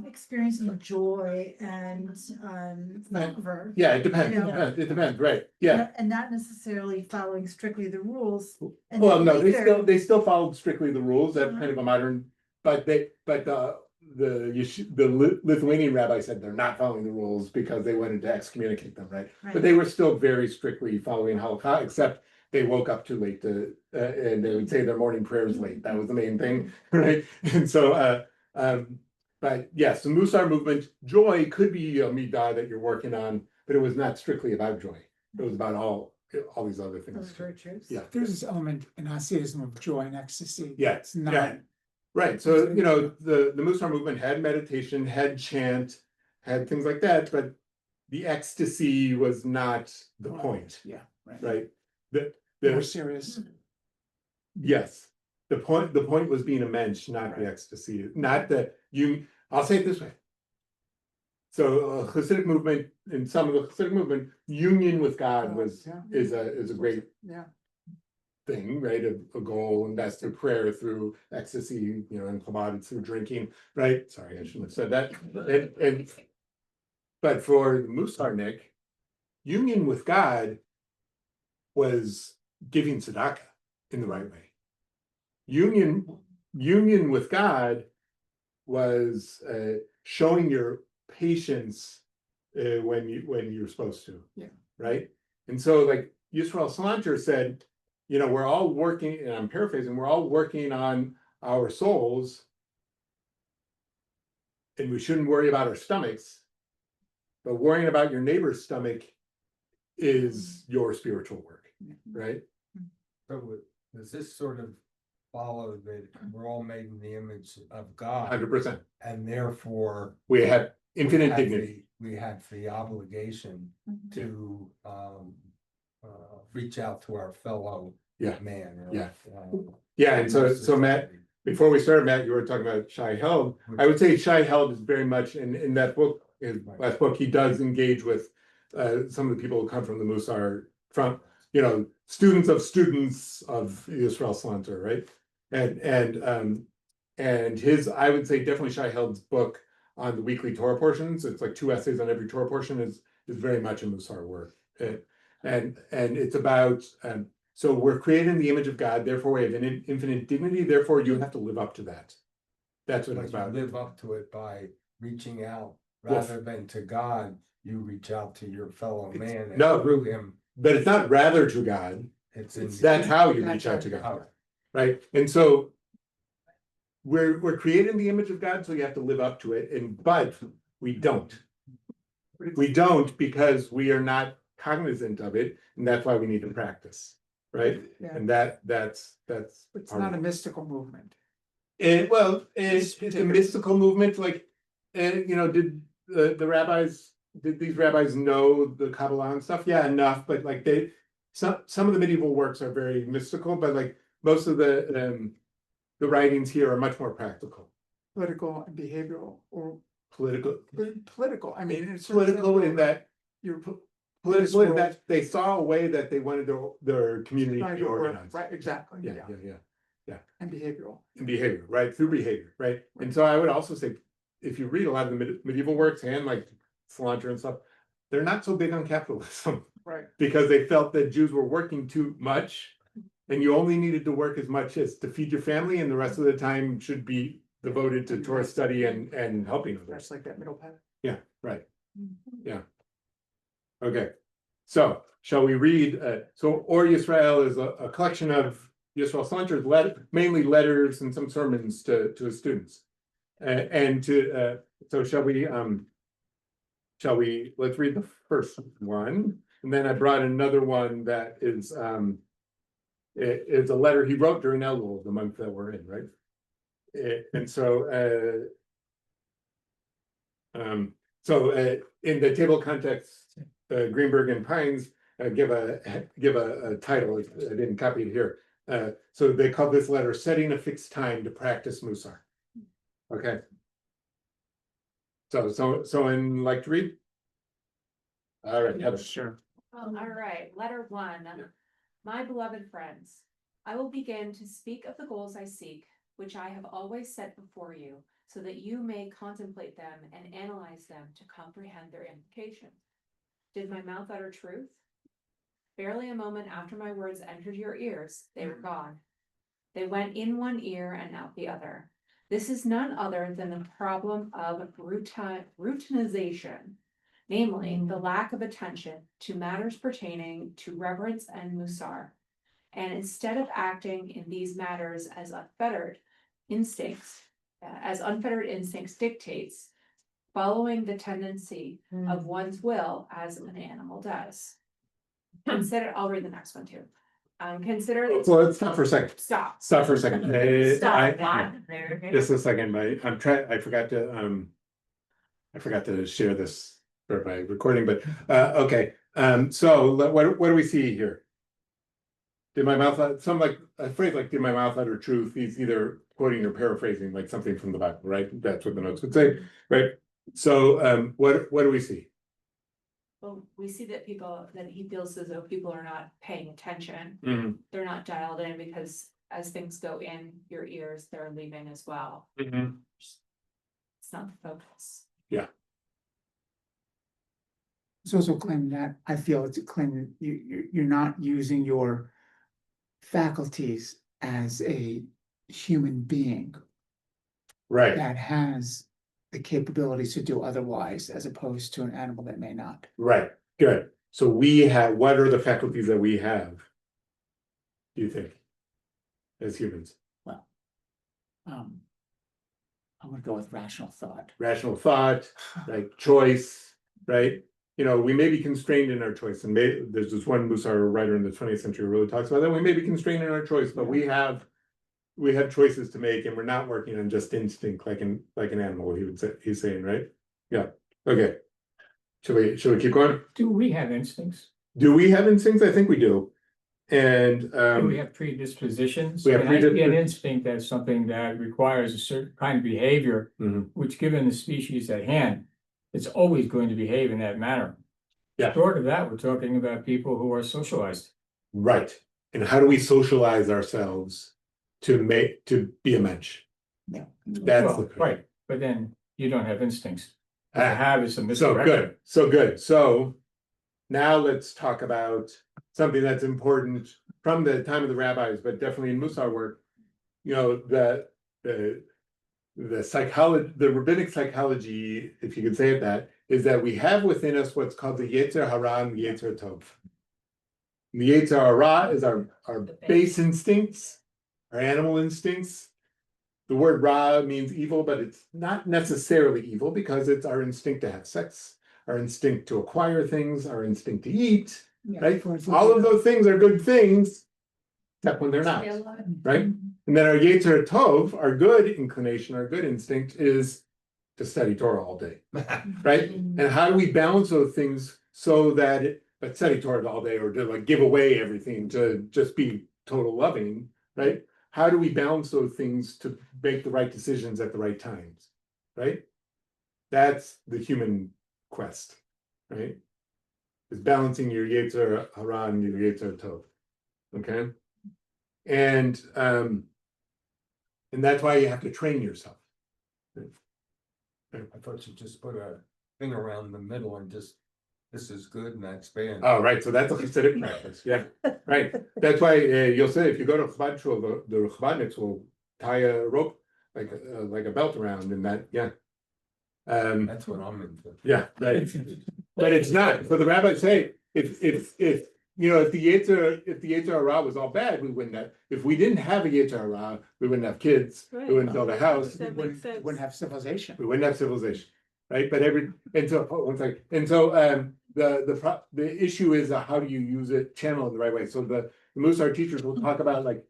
[SPEAKER 12] experiencing joy and fervor.
[SPEAKER 1] Yeah, it depends. It depends, right? Yeah.
[SPEAKER 12] And not necessarily following strictly the rules. And
[SPEAKER 1] Well, no,
[SPEAKER 12] later-
[SPEAKER 1] they still followed strictly the rules. That's kind of a modern, but the Lithuanian rabbi said they're not following the rules because they wanted to excommunicate them, right? But they were still very strictly following Holocaust, except they woke up too late and they would say their morning prayers late. That was the main thing, right? And so, but yes, the Mussar movement, joy could be a midah that you're working on, but it was not strictly about joy. It was about all these other things.
[SPEAKER 12] Those virtues.
[SPEAKER 1] Yeah.
[SPEAKER 3] There's this element in Hasidism of joy and ecstasy.
[SPEAKER 1] Yeah,
[SPEAKER 3] It's not.
[SPEAKER 1] yeah. Right. So, the Mussar movement had meditation, had chant, had things like that, but the ecstasy was not the point,
[SPEAKER 3] Yeah, right.
[SPEAKER 1] right?
[SPEAKER 3] More serious.
[SPEAKER 1] Yes. The point was being a mensch, not the ecstasy, not that I'll say it this way. So Hasidic movement, in some of the Hasidic movement, union with God is a great thing, right? A goal, and that's through prayer, through ecstasy, and Chabad through drinking, right? Sorry, I shouldn't have said that. But for the Mussarnik, union with God was giving tzedakah in the right way. Union with God was showing your patience when you're supposed to, right? And so, like Yisrael Salanter said, we're all working, and I'm paraphrasing, we're all working on our souls, and we shouldn't worry about our stomachs, but worrying about your neighbor's stomach is your spiritual work, right?
[SPEAKER 5] So does this sort of follow that we're all made in the image of God?
[SPEAKER 1] 100%.
[SPEAKER 5] And therefore.
[SPEAKER 1] We have infinite
[SPEAKER 5] have
[SPEAKER 1] dignity.
[SPEAKER 5] We have the obligation to, reach out to our fellow
[SPEAKER 1] Yeah.
[SPEAKER 5] man. or,
[SPEAKER 1] Yeah.
[SPEAKER 5] uh,
[SPEAKER 1] Yeah, and so Matt,
[SPEAKER 5] society.
[SPEAKER 1] before we started, Matt, you were talking about Shai Held. I would say Shai Held is very much in that book, his last book, he does engage with some of the people who come from the Mussar, from, you know, students of Yisrael Salanter, right? And his, I would say definitely Shai Held's book on the weekly Torah portions, it's like 2 essays on every Torah portion, is very much a Mussar work. And it's about, so we're created in the image of God, therefore we have an infinite dignity, therefore you have to live up to that. That's what it's
[SPEAKER 5] But you
[SPEAKER 1] about.
[SPEAKER 5] live up to it by reaching out,
[SPEAKER 1] Yes.
[SPEAKER 5] rather than to God, you reach out to your fellow man. and
[SPEAKER 1] No.
[SPEAKER 5] through him,
[SPEAKER 1] But it's not rather to God,
[SPEAKER 5] it's in.
[SPEAKER 1] that's how you
[SPEAKER 3] That's
[SPEAKER 1] reach out to
[SPEAKER 3] how-
[SPEAKER 1] God, right? And so we're created in the image of God, so you have to live up to it, but we don't. We don't because we are not cognizant of it, and that's why we need to practice, right?
[SPEAKER 3] Yeah.
[SPEAKER 1] And that's
[SPEAKER 3] It's
[SPEAKER 1] part
[SPEAKER 3] not
[SPEAKER 1] of
[SPEAKER 3] a
[SPEAKER 1] it.
[SPEAKER 3] mystical movement.
[SPEAKER 1] It's a mystical movement, like, you know, did these rabbis know the Kabbalah and stuff? Yeah, enough, but like some of the medieval works are very mystical, but like most of the writings here are much more practical.
[SPEAKER 3] Political and behavioral, or
[SPEAKER 1] Political,
[SPEAKER 3] I mean, it's
[SPEAKER 1] political in that
[SPEAKER 3] you're
[SPEAKER 1] political in that they saw a way that they wanted their community to
[SPEAKER 3] trying
[SPEAKER 1] be
[SPEAKER 3] to work,
[SPEAKER 1] organized.
[SPEAKER 3] right, exactly,
[SPEAKER 1] Yeah,
[SPEAKER 3] yeah, and behavioral.
[SPEAKER 1] and behavior, right? Through behavior, right? And so I would also say, if you read a lot of the medieval works and like Salanter and stuff, they're not so big on capitalism
[SPEAKER 3] Right.
[SPEAKER 1] because they felt that Jews were working too much, and you only needed to work as much as to feed your family, and the rest of the time should be devoted to Torah study and helping others.
[SPEAKER 3] That's like that middle path.
[SPEAKER 1] Yeah, right. Yeah. Okay, so shall we read? So Or Yisrael is a collection of Yisrael Salanter's mainly letters and some sermons to his students. So shall we, let's read the first one, and then I brought another one that is, it's a letter he wrote during Elul, the month that we're in, right? And so, in the table of context, Greenberg and Pines give a title. I didn't copy it here. So they call this letter "Setting a Fixed Time to Practice Mussar." Okay. So someone like to read? All right, Heather.
[SPEAKER 3] Sure.
[SPEAKER 13] All right, letter 1. My beloved friends, I will begin to speak of the goals I seek, which I have always set before you, so that you may contemplate them and analyze them to comprehend their implications. Did my mouth utter truth? Barely a moment after my words entered your ears, they were gone. They went in one ear and out the other. This is none other than the problem of routinization, namely the lack of attention to matters pertaining to reverence and mussar. And instead of acting in these matters as unfettered instincts dictates, following the tendency of one's will as an animal does. I'll read the next one too. Consider.
[SPEAKER 1] Well, let's stop for a second.
[SPEAKER 13] Stop.
[SPEAKER 1] Stop for a second.
[SPEAKER 13] Stop that there.
[SPEAKER 1] Just a second, I forgot to share this for my recording, but okay. So what do we see here? Did my mouth a phrase like "did my mouth utter truth"? He's either quoting or paraphrasing like something from the Bible, right? That's what the notes would say, right? So what do we see?
[SPEAKER 13] Well, we see that he feels as though people are not paying attention.
[SPEAKER 1] Mhm.
[SPEAKER 13] They're not dialed in because as things go in your ears, they're leaving as well.
[SPEAKER 1] Mhm.
[SPEAKER 13] It's not the focus.
[SPEAKER 3] It's also claiming that, I feel it's a claim you're not using your faculties as a human being
[SPEAKER 1] Right,
[SPEAKER 3] that has the capabilities to do otherwise, as opposed to an animal that may not.
[SPEAKER 1] right, good. So what are the faculties that we have? Do you think? As humans?
[SPEAKER 3] Well, I'm gonna go with rational thought.
[SPEAKER 1] Rational thought, like choice, right? we may be constrained in our choice, and there's this one Mussar writer in the 20th century who really talks about that. We may be constrained in our choice, but we have choices to make, and we're not working on just instinct like an animal. He's saying, right? Yeah. Okay. Should we keep going?
[SPEAKER 4] Do we have instincts?
[SPEAKER 1] Do we have instincts? I think we do. And
[SPEAKER 4] Do we have predispositions?
[SPEAKER 1] we have
[SPEAKER 4] And I see an instinct as something that requires a certain kind of behavior, which given the species at hand, it's always going to behave in that manner.
[SPEAKER 1] Yeah.
[SPEAKER 4] Short of that, we're talking about people who are socialized.
[SPEAKER 1] right. And how do we socialize ourselves to be a mensch?
[SPEAKER 3] Yeah.
[SPEAKER 1] That's
[SPEAKER 4] Well,
[SPEAKER 1] the
[SPEAKER 4] right, but then you don't have instincts. What you
[SPEAKER 1] Ah,
[SPEAKER 4] have is a
[SPEAKER 1] so
[SPEAKER 4] misdirection.
[SPEAKER 1] good. So now let's talk about something that's important from the time of the rabbis, but definitely in Mussar work. The psychology, the rabbinic psychology, if you could say it that, is that we have within us what's called the Yetzer Hara and the Yetzer Tov. The Yetzer Hara is our base instincts, our animal instincts. The word Ra means evil, but it's not necessarily evil because it's our instinct to have sex, our instinct to acquire things, our instinct to eat, right? All of those things are good things, except when they're not, right? And then our Yetzer Tov, our good inclination, our good instinct is to study Torah all day, right? And how do we balance those things so that study Torah all day or to like give away everything to just be total loving, right? How do we balance those things to make the right decisions at the right times, right? That's the human quest, right? Is balancing your Yetzer Hara and your Yetzer Tov, okay? And that's why you have to train yourself.
[SPEAKER 5] I thought you just put a thing around the middle and just, this is good and that's bad.
[SPEAKER 1] Oh, right, so that's a Hasidic practice, yeah, right. That's why you'll say if you go to Chabad shul, the Chabadniks will tie a rope like a belt around and that, yeah.
[SPEAKER 5] That's what I'm into.
[SPEAKER 1] Yeah, right. But it's not. So the rabbis say if the Yetzer Hara was all bad, we wouldn't have. If we didn't have a Yetzer Hara, we wouldn't have kids.
[SPEAKER 11] Right.
[SPEAKER 1] We wouldn't build a house.
[SPEAKER 11] That makes sense.
[SPEAKER 3] Wouldn't have civilization.
[SPEAKER 1] We wouldn't have civilization, right? But the issue is how do you use it, channel it the right way. So the Mussar teachers will talk about like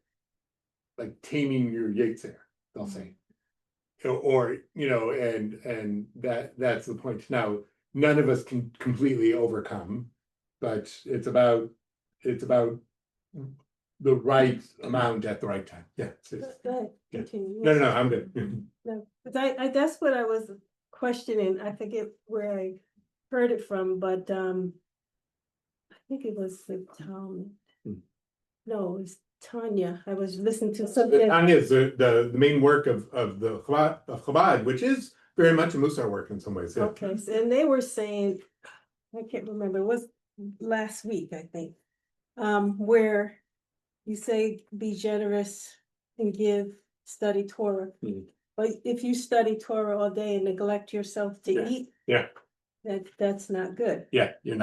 [SPEAKER 1] taming your Yetzer, they'll say. Or and that's the point. Now, none of us can completely overcome, but it's about the right amount at the right time. Yeah.
[SPEAKER 11] Go ahead,
[SPEAKER 1] Yeah.
[SPEAKER 11] continue.
[SPEAKER 1] No, I'm good.
[SPEAKER 11] No, but I that's what I was questioning. I forget where I heard it from, but I think it was the Tom. No, it was Tanya. I was listening to something.
[SPEAKER 1] Tanya is the main work of the Chabad, which is very much a Mussar work in some ways. Yeah.
[SPEAKER 11] Okay, and they were saying, I can't remember, it was last week, I think. Where you say be generous and study Torah. But if you study Torah all day and neglect yourself to eat.
[SPEAKER 1] Yeah.
[SPEAKER 11] That's not good.
[SPEAKER 1] Yeah, you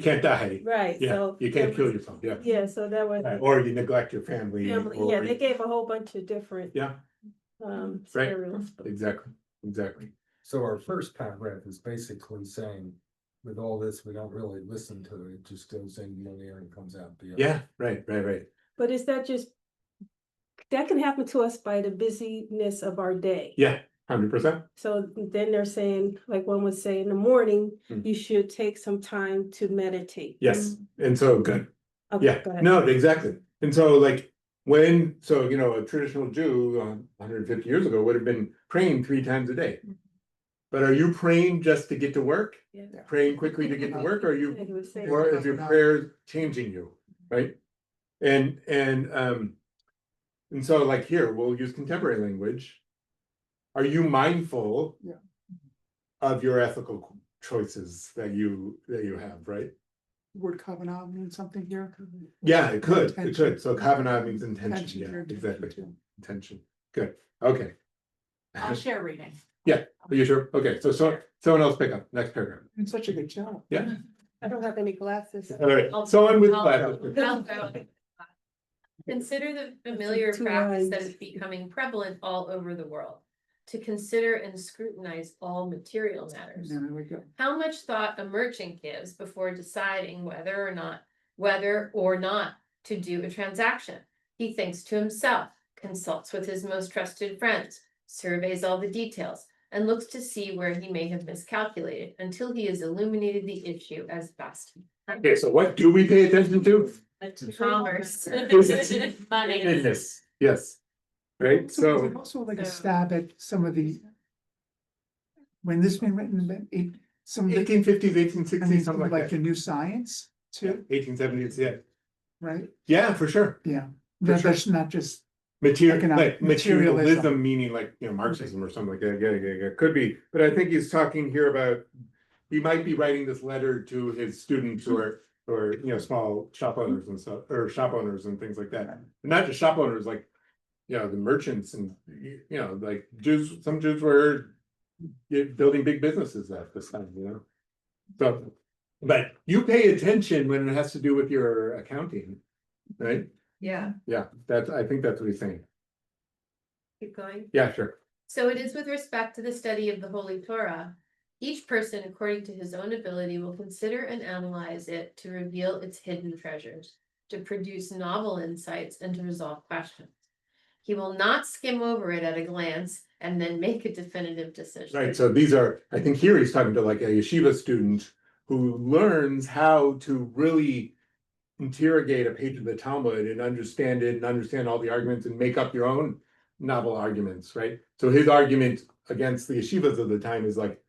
[SPEAKER 1] can't die.
[SPEAKER 11] Right,
[SPEAKER 1] Yeah,
[SPEAKER 11] so.
[SPEAKER 1] you can't kill yourself, yeah.
[SPEAKER 11] Yeah, so that was.
[SPEAKER 1] Right, or you neglect your family.
[SPEAKER 11] Yeah, they gave a whole bunch of different.
[SPEAKER 1] Yeah.
[SPEAKER 11] Right.
[SPEAKER 1] Right, exactly.
[SPEAKER 5] So our first paragraph is basically saying, with all this, we don't really listen to it, it just goes in one ear and comes out the other.
[SPEAKER 1] Yeah, right.
[SPEAKER 11] But is that just, that can happen to us by the busyness of our day.
[SPEAKER 1] Yeah, 100%.
[SPEAKER 11] So then they're saying, like one would say in the morning,
[SPEAKER 1] Mm.
[SPEAKER 11] you should take some time to meditate.
[SPEAKER 1] Yes, and so good.
[SPEAKER 11] Okay,
[SPEAKER 1] Yeah,
[SPEAKER 11] go ahead.
[SPEAKER 1] no, exactly. And so like a traditional Jew 150 years ago would have been praying 3 times a day. But are you praying just to get to work?
[SPEAKER 11] Yeah.
[SPEAKER 1] Praying quickly to get to work, or
[SPEAKER 11] He was saying-
[SPEAKER 1] is your prayer changing you, right? And so like here, we'll use contemporary language. Are you mindful of your ethical choices that you have, right?
[SPEAKER 3] Word kavanah means something here.
[SPEAKER 1] Yeah, it could.
[SPEAKER 3] Intention.
[SPEAKER 1] So kavanah means intention.
[SPEAKER 3] Intention,
[SPEAKER 1] Yeah,
[SPEAKER 3] your intention
[SPEAKER 1] exactly.
[SPEAKER 3] too.
[SPEAKER 1] Intention. Good. Okay.
[SPEAKER 2] I'll share reading.
[SPEAKER 1] Yeah, are you sure? Okay, so someone else pick up, next paragraph.
[SPEAKER 3] It's such a good job.
[SPEAKER 1] Yeah,
[SPEAKER 11] I don't have any glasses.
[SPEAKER 1] all right, someone with
[SPEAKER 2] I'll-
[SPEAKER 1] glasses.
[SPEAKER 2] I'll go.
[SPEAKER 7] Consider the familiar
[SPEAKER 11] Two
[SPEAKER 7] practice that
[SPEAKER 11] lines.
[SPEAKER 7] is becoming prevalent all over the world. to consider and scrutinize all material matters.
[SPEAKER 3] There we go.
[SPEAKER 7] How much thought a merchant gives before deciding whether or not to do a transaction. He thinks to himself, consults with his most trusted friends, surveys all the details, and looks to see where he may have miscalculated until he has illuminated the issue as best. he can.
[SPEAKER 1] Okay, so what do we pay attention to?
[SPEAKER 7] Commerce. Money.
[SPEAKER 1] Business, yes. Right,
[SPEAKER 3] So
[SPEAKER 1] so,
[SPEAKER 3] also like a
[SPEAKER 7] so-
[SPEAKER 3] stab at some of the. When this been written, about some of the,
[SPEAKER 1] 1850s,
[SPEAKER 3] I
[SPEAKER 1] 1860s,
[SPEAKER 3] mean,
[SPEAKER 1] something
[SPEAKER 3] like
[SPEAKER 1] like
[SPEAKER 3] the
[SPEAKER 1] that.
[SPEAKER 3] new science too,
[SPEAKER 1] 1870s, yeah,
[SPEAKER 3] right?
[SPEAKER 1] yeah, for sure.
[SPEAKER 3] Yeah,
[SPEAKER 1] For sure.
[SPEAKER 3] that's not just,
[SPEAKER 1] Material,
[SPEAKER 3] Economic
[SPEAKER 1] like materialism,
[SPEAKER 3] materialism.
[SPEAKER 1] meaning like, Marxism or something like that, yeah, could be, but I think he's talking here about. He might be writing this letter to his students who are, or, small shop owners and stuff, or shop owners and things like that. Not just shop owners, like, the merchants and, like Jews, some Jews were. Building big businesses at this time, So, but you pay attention when it has to do with your accounting, right?
[SPEAKER 7] Yeah,
[SPEAKER 1] Yeah, I think that's what he's saying.
[SPEAKER 7] keep going.
[SPEAKER 1] Yeah, sure.
[SPEAKER 7] So it is with respect to the study of the Holy Torah. Each person, according to his own ability, will consider and analyze it to reveal its hidden treasures, to produce novel insights, and to resolve questions. He will not skim over it at a glance and then make a definitive decision.
[SPEAKER 1] Right, so these are, I think here he's talking to like a yeshiva student who learns how to really interrogate a page of the Talmud and understand it and understand all the arguments and make up your own novel arguments, right? So his argument against the yeshivas of the time is like,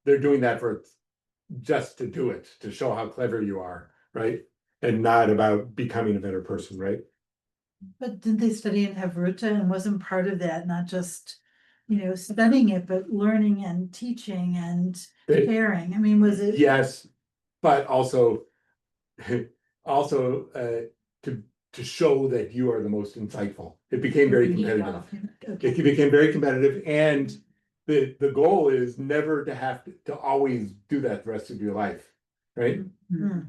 [SPEAKER 1] they're doing that for just to do it, to show how clever you are, right? And not about becoming a better person, right?
[SPEAKER 12] But didn't they study in Havruta and wasn't part of that, not just, studying it, but learning and teaching and
[SPEAKER 1] They-
[SPEAKER 12] caring? I mean, was it?
[SPEAKER 1] Yes, but also, to show that you are the most insightful. It became very competitive. It became very competitive, and the goal is never to have to always do that the rest of your life, right?
[SPEAKER 12] Hmm.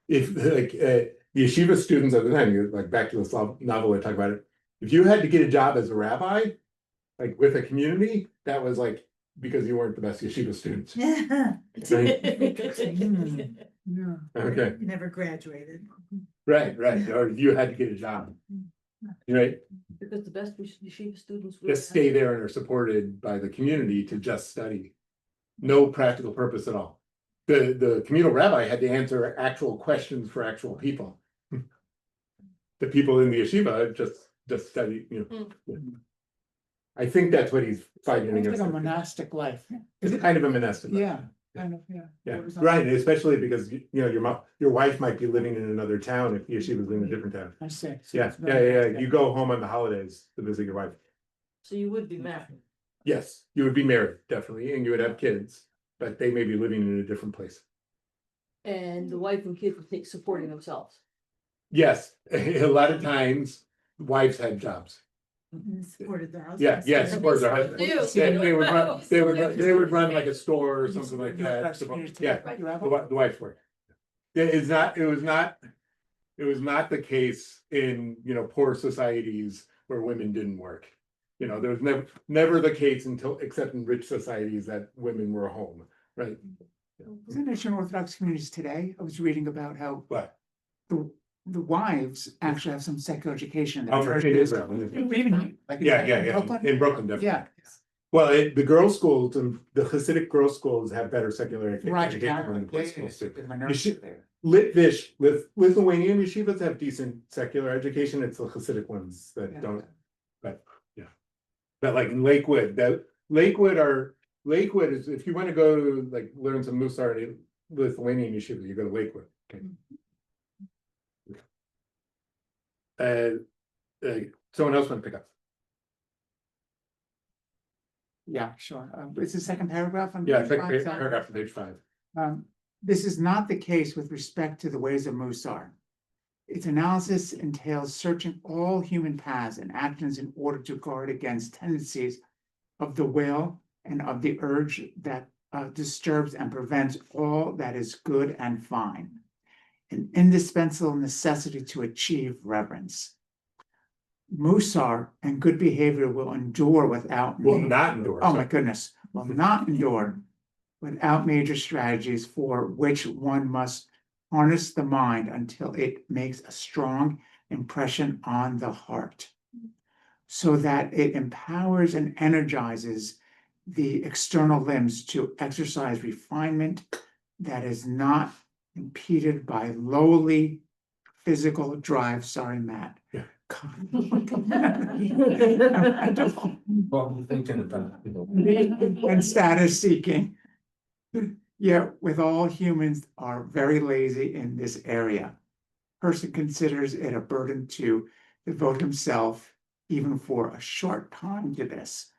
[SPEAKER 1] If like the yeshiva students at the time, like back to this novel I talk about it. If you had to get a job as a rabbi, like with a community, that was like because you weren't the best yeshiva student.
[SPEAKER 12] Yeah. No,
[SPEAKER 1] Okay,
[SPEAKER 12] you never graduated.
[SPEAKER 1] right, or you had to get a job, right?
[SPEAKER 9] Because the best yeshiva students.
[SPEAKER 1] Just stay there and are supported by the community to just study. No practical purpose at all. The communal rabbi had to answer actual questions for actual people. The people in the yeshiva just study, I think that's what he's fighting
[SPEAKER 3] it's
[SPEAKER 1] against.
[SPEAKER 3] like a monastic life.
[SPEAKER 1] It's kind of a monastic life.
[SPEAKER 3] Yeah, kind of, yeah.
[SPEAKER 1] Yeah,
[SPEAKER 3] It was
[SPEAKER 1] right, especially because, your wife might be living in another town if yeshiva's in a different town.
[SPEAKER 3] I see.
[SPEAKER 1] Yeah, yeah, you go home on the holidays to visit your wife.
[SPEAKER 9] So you would be married.
[SPEAKER 1] Yes, you would be married, definitely, and you would have kids, but they may be living in a different place.
[SPEAKER 9] And the wife and kids would take supporting themselves.
[SPEAKER 1] Yes, a lot of times wives had jobs.
[SPEAKER 12] And supported their husbands.
[SPEAKER 1] Yeah, yes, supported their husbands. They would run like a store or something like that. Yeah, the wife's work. It was not the case in, poor societies where women didn't work. There was never the case except in rich societies that women were home, right?
[SPEAKER 3] Isn't it in Orthodox communities today? I was reading about how
[SPEAKER 1] But.
[SPEAKER 3] the wives actually have some secular education.
[SPEAKER 1] Oh, for Israel.
[SPEAKER 3] Even like.
[SPEAKER 1] Yeah,
[SPEAKER 3] Brooklyn?
[SPEAKER 1] in Brooklyn, definitely.
[SPEAKER 3] Yeah.
[SPEAKER 1] Well, the girls' schools, the Hasidic girls' schools have better secular
[SPEAKER 3] Right.
[SPEAKER 1] education than the boys' schools do.
[SPEAKER 3] My nurse
[SPEAKER 1] should-
[SPEAKER 3] there.
[SPEAKER 1] Lithuanian yeshivas have decent secular education, it's the Hasidic ones that
[SPEAKER 3] Yeah.
[SPEAKER 1] don't, but, yeah. But like in Lakewood is, if you wanna go to like learn some Mussar Lithuanian yeshiva, you go to Lakewood, okay? Someone else want to pick up?
[SPEAKER 3] Yeah, sure. It's the second paragraph on.
[SPEAKER 1] Yeah,
[SPEAKER 3] page
[SPEAKER 1] second
[SPEAKER 3] five.
[SPEAKER 1] paragraph on page 5.
[SPEAKER 3] This is not the case with respect to the ways of Mussar. Its analysis entails searching all human paths and actions in order to guard against tendencies of the will and of the urge that disturbs and prevents all that is good and fine. An indispensable necessity to achieve reverence. Mussar and good behavior will endure without.
[SPEAKER 1] Will not endure.
[SPEAKER 3] Oh, my goodness, will not endure without major strategies for which one must harness the mind until it makes a strong impression on the heart, so that it empowers and energizes the external limbs to exercise refinement that is not impeded by lowly physical drive. Sorry, Matt.
[SPEAKER 1] Yeah.
[SPEAKER 3] Wonderful.
[SPEAKER 5] What I'm thinking about.
[SPEAKER 3] And status seeking. Yet with all humans are very lazy in this area. Person considers it a burden to devote himself even for a short time to this,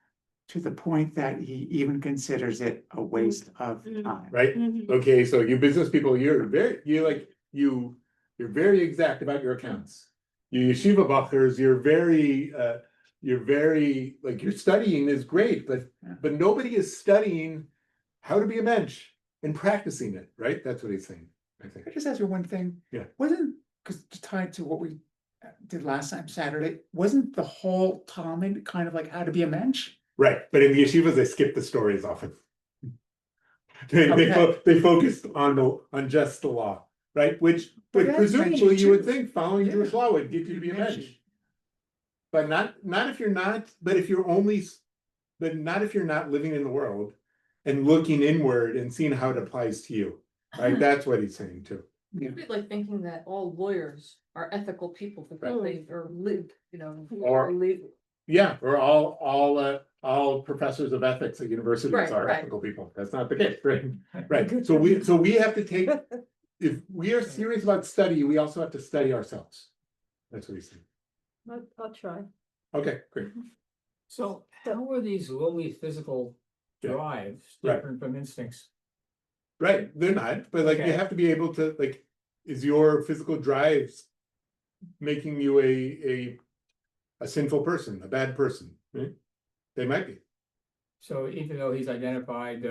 [SPEAKER 3] to the point that he even considers it a waste of time.
[SPEAKER 1] Right? Okay, so you business people, you're very exact about your accounts. You yeshiva bachers, you're very, like, your studying is great, but nobody is studying how to be a mensch and practicing it, right? That's what he's saying, I think.
[SPEAKER 3] I just ask you one thing.
[SPEAKER 1] Yeah.
[SPEAKER 3] Wasn't, because tied to what we did last time Saturday, wasn't the whole Talmud kind of like how to be a mensch?
[SPEAKER 1] Right, but in the yeshivas, they skip the stories often.
[SPEAKER 3] Okay.
[SPEAKER 1] They focused on just the law, right? Which
[SPEAKER 3] But that's
[SPEAKER 1] presumably
[SPEAKER 3] mensch
[SPEAKER 1] you would
[SPEAKER 3] too.
[SPEAKER 1] think following
[SPEAKER 3] Yeah.
[SPEAKER 1] Jewish law would get you to be a mensch. But not if you're not, but if you're only, but not if you're not living in the world and looking inward and seeing how it applies to you, right? That's what he's saying too.
[SPEAKER 3] Yeah.
[SPEAKER 9] It'd be like thinking that all lawyers are ethical people because they've or lived, you know,
[SPEAKER 1] Or-
[SPEAKER 9] live.
[SPEAKER 1] Yeah, or all professors of ethics at universities
[SPEAKER 9] Right,
[SPEAKER 1] are
[SPEAKER 9] right.
[SPEAKER 1] ethical people. That's not the case, right? Right, so we have to take, if we are serious about study, we also have to study ourselves. That's what he's saying.
[SPEAKER 11] I'll try.
[SPEAKER 1] Okay, great.
[SPEAKER 4] So how are these lowly physical
[SPEAKER 1] Yeah.
[SPEAKER 4] drives
[SPEAKER 1] Right.
[SPEAKER 4] different from instincts?
[SPEAKER 1] Right, they're not, but like you
[SPEAKER 4] Okay.
[SPEAKER 1] have to be able to, like, is your physical drives making you a sinful person, a bad person, right? They might be.
[SPEAKER 4] So even though he's identified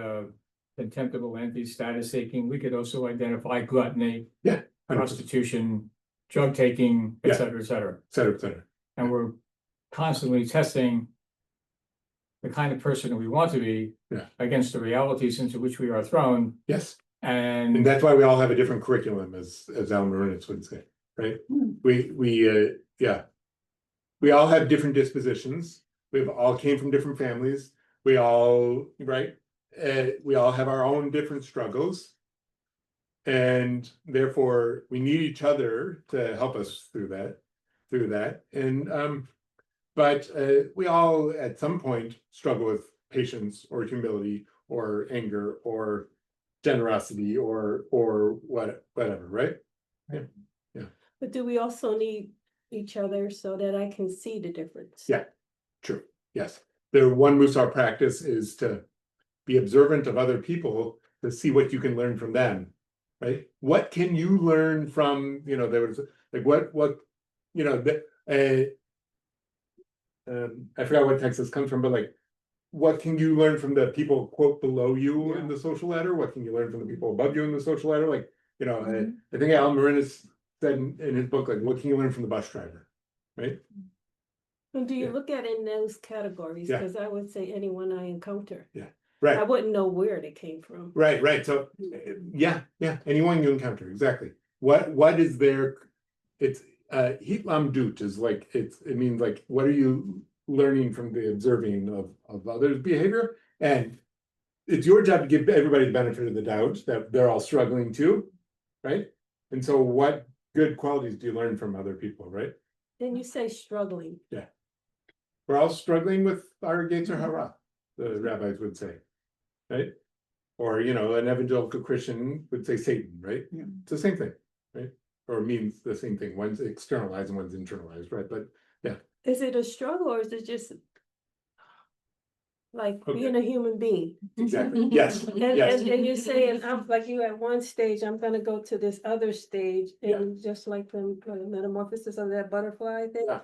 [SPEAKER 4] contemptible envy, status seeking, we could also identify gluttony,
[SPEAKER 1] 100%,
[SPEAKER 4] prostitution, drug taking,
[SPEAKER 1] Yeah.
[SPEAKER 4] et cetera, et cetera.
[SPEAKER 1] et cetera, et cetera.
[SPEAKER 4] And we're constantly testing the kind of person that we want to be
[SPEAKER 1] Yeah.
[SPEAKER 4] against the realities into which we are thrown.
[SPEAKER 1] Yes,
[SPEAKER 4] And
[SPEAKER 1] and that's why we all have a different curriculum, as Al Marinitz would say, right? We all have different dispositions. We've all came from different families. We all, right? We all have our own different struggles. And therefore, we need each other to help us through that. And but we all at some point struggle with patience or humility or anger or generosity or whatever, right?
[SPEAKER 11] But do we also need each other so that I can see the difference?
[SPEAKER 1] Yeah. True, yes. The one Mussar practice is to be observant of other people to see what you can learn from them, right? What can you learn from, there was like what, I forgot what text this comes from, but like, what can you learn from the people, quote, below you in the social ladder? What can you learn from the people above you in the social ladder? Like, I think Al Marinitz said in his book, like, what can you learn from the bus driver, right?
[SPEAKER 11] And do you look at it in those categories?
[SPEAKER 1] Yeah.
[SPEAKER 11] Because I would say anyone I encounter. I
[SPEAKER 1] Right,
[SPEAKER 11] wouldn't know where they came from.
[SPEAKER 1] right. So, yeah, anyone you encounter, exactly. What is their, it's, hitlam dut is like, it means like, what are you learning from the observing of others' behavior? And it's your job to give everybody the benefit of the doubt that they're all struggling too, right? And so what good qualities do you learn from other people, right?
[SPEAKER 11] Then you say struggling.
[SPEAKER 1] We're all struggling with our Yetzer Hara, the rabbis would say, right? Or, an evangelical Christian would say Satan, right?
[SPEAKER 3] Yeah.
[SPEAKER 1] It's the same thing, right? Or means the same thing. One's externalized and one's internalized, right? But
[SPEAKER 11] Is it a struggle or is it just like
[SPEAKER 1] Okay.
[SPEAKER 11] being a human being?
[SPEAKER 1] exactly, yes, yes.
[SPEAKER 11] And you're saying, I'm like you at one stage, I'm gonna go to this other stage, and just like the metamorphosis of that butterfly thing.
[SPEAKER 1] Yeah.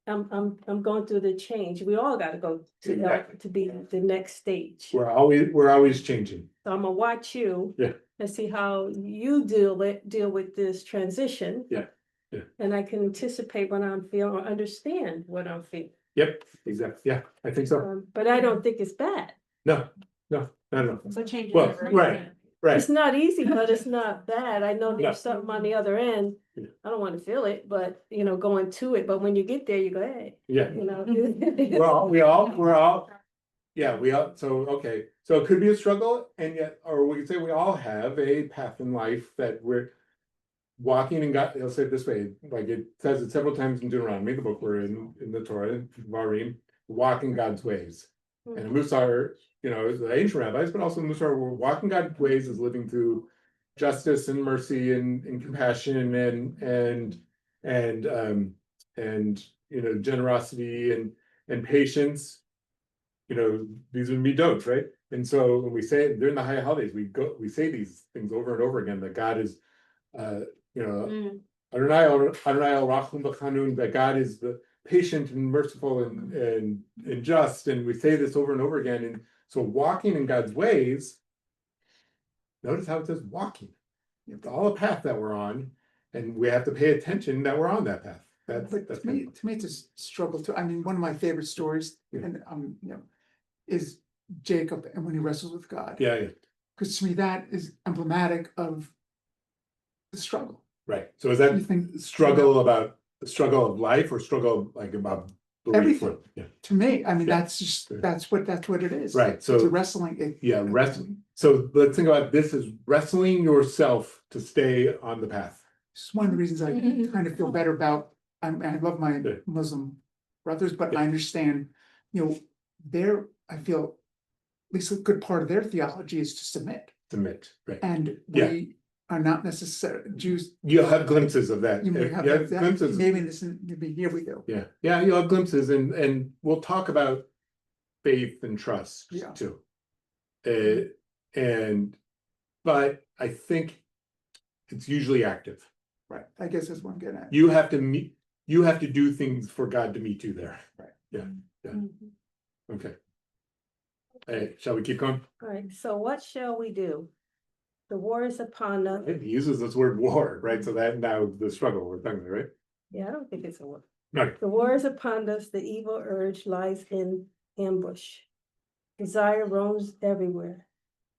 [SPEAKER 11] I'm going through the change. We all gotta go
[SPEAKER 1] Exactly.
[SPEAKER 11] to be the next stage.
[SPEAKER 1] We're always changing.
[SPEAKER 11] So I'm gonna watch you.
[SPEAKER 1] Yeah.
[SPEAKER 11] And see how you deal with this transition.
[SPEAKER 1] Yeah. Yeah.
[SPEAKER 11] And I can anticipate what I'm feeling or understand what I'm feeling.
[SPEAKER 1] Yep, exactly, yeah, I think so.
[SPEAKER 11] But I don't think it's bad.
[SPEAKER 1] No, no.
[SPEAKER 13] So change.
[SPEAKER 1] Well, right, right.
[SPEAKER 11] It's not easy, but it's not bad. I know
[SPEAKER 1] Yeah.
[SPEAKER 11] there's something on the other end.
[SPEAKER 1] Yeah.
[SPEAKER 11] I don't want to feel it, but going to it, but when you get there, you go, hey,
[SPEAKER 1] Yeah.
[SPEAKER 11] Well,
[SPEAKER 1] we're all, yeah, okay, so it could be a struggle, and yet, or we could say we all have a path in life that we're walking in God. I'll say it this way, like it says it several times in Deuteronomy, the book we're in the Torah, Varim, walking God's ways. And Mussar, the ancient rabbis, but also Mussar, we're walking God's ways is living through justice and mercy and compassion and generosity and patience. These would be midot, right? And so when we say during the high holidays, we say these things over and over again, that God is Adonai El Rachum B'Chanun, that God is the patient and merciful and just, and we say this over and over again. And so walking in God's ways, notice how it says walking. It's all a path that we're on, and we have to pay attention that we're on that path. That's
[SPEAKER 3] To me, it's a struggle too. I mean, one of my favorite stories, and is Jacob and when he wrestles with God.
[SPEAKER 1] yeah.
[SPEAKER 3] Because to me, that is emblematic of the struggle.
[SPEAKER 1] Right. So is that
[SPEAKER 3] You think
[SPEAKER 1] struggle about the struggle of life, or struggle like about belief?
[SPEAKER 3] Everything.
[SPEAKER 1] Yeah.
[SPEAKER 3] To me, I mean,
[SPEAKER 1] Yeah.
[SPEAKER 3] that's what it is.
[SPEAKER 1] Right.
[SPEAKER 3] It's a
[SPEAKER 1] So
[SPEAKER 3] wrestling.
[SPEAKER 1] wrestling. So let's think about this as wrestling yourself to stay on the path.
[SPEAKER 3] It's one of the reasons I kind of feel better about. I love my
[SPEAKER 1] Yeah.
[SPEAKER 3] Muslim brothers, but
[SPEAKER 1] Yeah.
[SPEAKER 3] I understand. I feel at least a good part of their theology is to submit,
[SPEAKER 1] Right.
[SPEAKER 3] and
[SPEAKER 1] Yeah.
[SPEAKER 3] we are not necessarily Jews.
[SPEAKER 1] You'll have glimpses of that.
[SPEAKER 3] You may have
[SPEAKER 1] Yeah,
[SPEAKER 3] that,
[SPEAKER 1] glimpses.
[SPEAKER 3] maybe this, maybe here we go.
[SPEAKER 1] Yeah, you'll have glimpses, and we'll talk about faith and trust
[SPEAKER 3] Yeah.
[SPEAKER 1] too. But I think it's usually active.
[SPEAKER 3] Right. I guess that's what I'm getting at.
[SPEAKER 1] You have to do things for God to meet you there.
[SPEAKER 3] Right.
[SPEAKER 1] Yeah. Okay. Hey, shall we keep going?
[SPEAKER 11] All right, so what shall we do? The war is upon us.
[SPEAKER 1] He uses this word war, right? So that now the struggle we're talking about, right?
[SPEAKER 11] Yeah, I don't think it's a war.
[SPEAKER 1] No.
[SPEAKER 11] The war is upon us, the evil urge lies in ambush. Desire roams everywhere.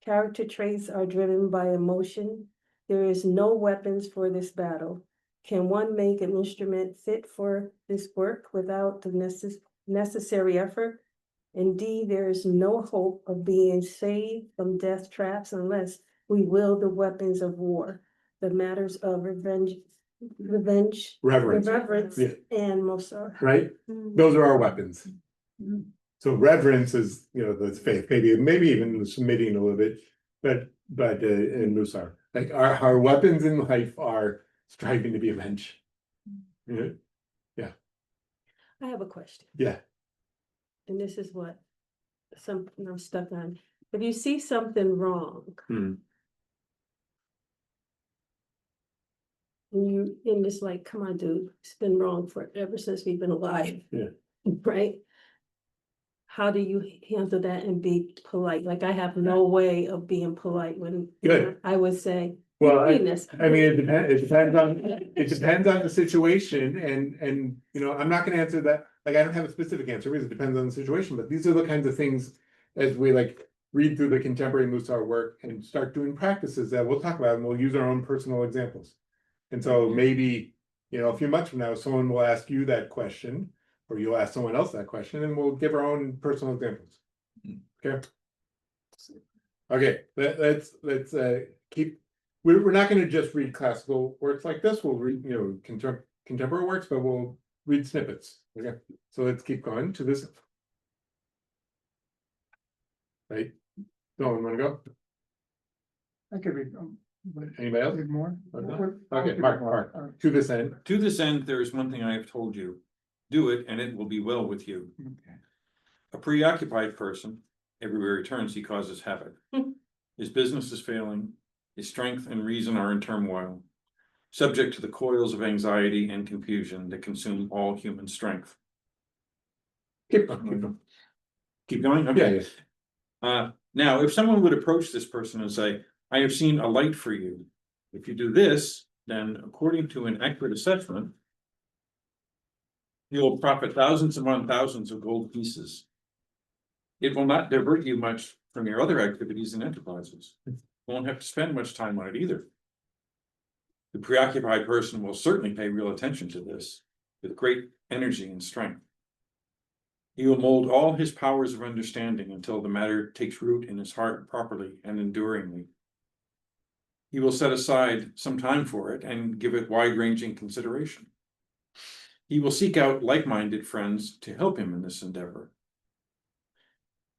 [SPEAKER 11] Character traits are driven by emotion. There is no weapons for this battle. Can one make an instrument fit for this work without the necessary effort? Indeed, there is no hope of being saved from death traps unless we wield the weapons of war, the matters of revenge,
[SPEAKER 1] Reverence. Yeah.
[SPEAKER 11] and Mussar.
[SPEAKER 1] Right? Those are our weapons. So reverence is, the faith, maybe even submitting a little bit, but in Mussar, like our weapons in life are striving to be avenged. Yeah.
[SPEAKER 11] I have a question,
[SPEAKER 1] Yeah.
[SPEAKER 11] and this is what something I'm stuck on. If you see something wrong, and it's like, come on, dude, it's been wrong ever since we've been alive.
[SPEAKER 1] Yeah.
[SPEAKER 11] Right? How do you handle that and be polite? Like, I have no way of being polite when
[SPEAKER 1] Good.
[SPEAKER 11] I would say.
[SPEAKER 1] Well, I
[SPEAKER 11] mean this.
[SPEAKER 1] mean, it depends on the situation, and I'm not gonna answer that, like, I don't have a specific answer, because it depends on the situation, but these are the kinds of things as we read through the contemporary Mussar work and start doing practices that we'll talk about, and we'll use our own personal examples. And so maybe, a few months from now, someone will ask you that question, or you'll ask someone else that question, and we'll give our own personal examples. Okay, let's keep. We're not going to just read classical works like this. We'll read, contemporary works, but we'll read snippets. Okay, so let's keep going to this. Right? No one want to go?
[SPEAKER 3] I could read.
[SPEAKER 1] Anybody else?
[SPEAKER 3] Read more.
[SPEAKER 1] Okay, Mark. To this end.
[SPEAKER 8] To this end, there is one thing I have told you. Do it, and it will be well with you.
[SPEAKER 3] Okay.
[SPEAKER 8] A preoccupied person, everywhere he turns, he causes havoc. His business is failing. His strength and reason are in turmoil, subject to the coils of anxiety and confusion that consume all human strength.
[SPEAKER 1] Keep going.
[SPEAKER 8] Keep going? Okay.
[SPEAKER 1] Yeah.
[SPEAKER 8] Now, if someone would approach this person and say, I have seen a light for you. If you do this, then according to an accurate assessment, you will profit thousands upon thousands of gold pieces. It will not divert you much from your other activities and enterprises. You won't have to spend much time on it either. The preoccupied person will certainly pay real attention to this with great energy and strength. He will mold all his powers of understanding until the matter takes root in his heart properly and enduringly. He will set aside some time for it and give it wide-ranging consideration. He will seek out like-minded friends to help him in this endeavor.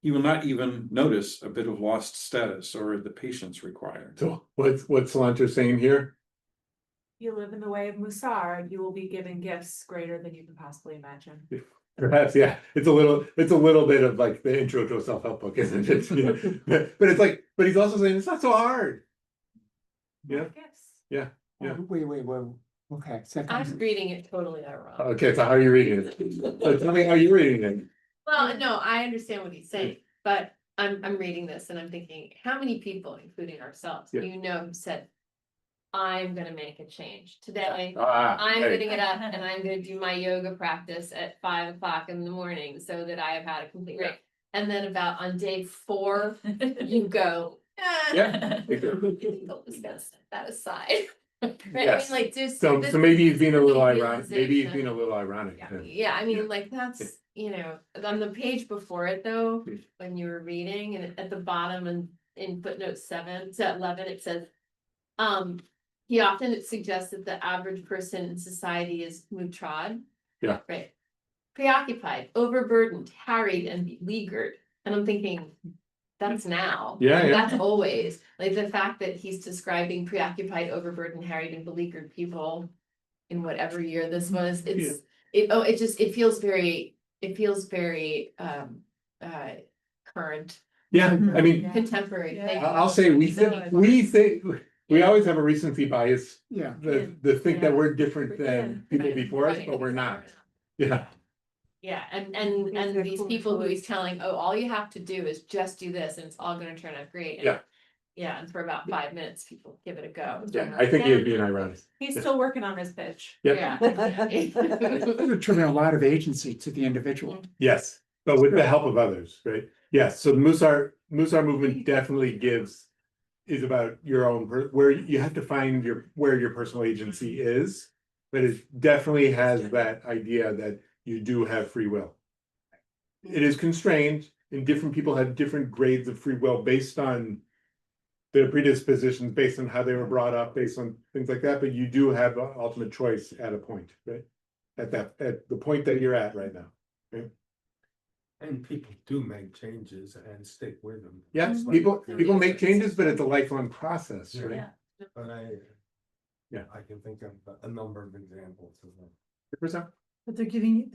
[SPEAKER 8] He will not even notice a bit of lost status or the patience required.
[SPEAKER 1] So what's Salanter saying here?
[SPEAKER 13] You live in the way of Mussar, you will be given gifts greater than you can possibly imagine.
[SPEAKER 1] Perhaps, yeah, it's a little bit of like the intro to a self-help book, isn't it? Yeah. But it's like, but he's also saying it's not so hard. Yeah,
[SPEAKER 13] Gifts.
[SPEAKER 1] yeah.
[SPEAKER 3] Wait, okay,
[SPEAKER 7] I'm
[SPEAKER 3] second.
[SPEAKER 7] reading it totally wrong.
[SPEAKER 1] Okay, so how are you reading it? So tell me how you're reading it.
[SPEAKER 7] Well, no, I understand what he's saying, but I'm reading this and I'm thinking, how many people, including ourselves,
[SPEAKER 1] Yeah.
[SPEAKER 7] who said, I'm gonna make a change today.
[SPEAKER 1] Ah,
[SPEAKER 7] I'm
[SPEAKER 1] hey.
[SPEAKER 7] getting it up and I'm gonna do my yoga practice at 5 o'clock in the morning so that I have had a complete break. And then about on day 4, you go,
[SPEAKER 1] Yeah.
[SPEAKER 7] I'm just gonna set that aside. Right?
[SPEAKER 1] Yes.
[SPEAKER 7] I mean, like, just.
[SPEAKER 1] So
[SPEAKER 7] this
[SPEAKER 1] maybe
[SPEAKER 7] is
[SPEAKER 1] he's being a little
[SPEAKER 7] the
[SPEAKER 1] ironic, maybe he's being
[SPEAKER 7] realization.
[SPEAKER 1] a little ironic.
[SPEAKER 7] Yeah, I mean, like, that's, on the page before it though,
[SPEAKER 1] Hmm.
[SPEAKER 7] when you were reading and at the bottom and in footnote 7 to 11, it says, he often suggests that the average person in society is mutrad.
[SPEAKER 1] Yeah.
[SPEAKER 7] Right. Preoccupied, overburdened, harried, and beleaguered. And I'm thinking, that's now.
[SPEAKER 1] Yeah.
[SPEAKER 7] That's always, like, the fact that he's describing preoccupied, overburdened, harried, and beleaguered people in whatever year this was, it feels very current,
[SPEAKER 1] Yeah, I mean,
[SPEAKER 7] contemporary.
[SPEAKER 2] Yeah.
[SPEAKER 1] I'll say we think, we always have a recency bias.
[SPEAKER 3] Yeah.
[SPEAKER 1] The think that
[SPEAKER 2] Yeah.
[SPEAKER 1] we're different than people
[SPEAKER 7] Right.
[SPEAKER 1] before us,
[SPEAKER 7] Right.
[SPEAKER 1] but we're not. Yeah,
[SPEAKER 7] Yeah, and these people who he's telling, oh, all you have to do is just do this and it's all gonna turn out great. And
[SPEAKER 1] Yeah.
[SPEAKER 7] Yeah, and for about 5 minutes, people give it a go.
[SPEAKER 1] yeah, I think he's being ironic.
[SPEAKER 13] He's still working on his pitch.
[SPEAKER 1] Yep.
[SPEAKER 7] Yeah.
[SPEAKER 3] Returning a lot of agency to the individual.
[SPEAKER 1] Yes, but with the help of others, right? Yes, so the Mussar movement definitely is about your own, where you have to find where your personal agency is. But it definitely has that idea that you do have free will. It is constrained, and different people have different grades of free will based on their predispositions, based on how they were brought up, based on things like that, but you do have ultimate choice at a point, right? At the point that you're at right now. Right?
[SPEAKER 5] And people do make changes and stick with them.
[SPEAKER 1] Yes,
[SPEAKER 5] But-
[SPEAKER 1] people make changes, but it's a lifelong process, right?
[SPEAKER 2] Yeah.
[SPEAKER 5] But
[SPEAKER 1] Yeah.
[SPEAKER 5] I can think of a number of examples of that.
[SPEAKER 1] 100%.
[SPEAKER 12] But they're giving you,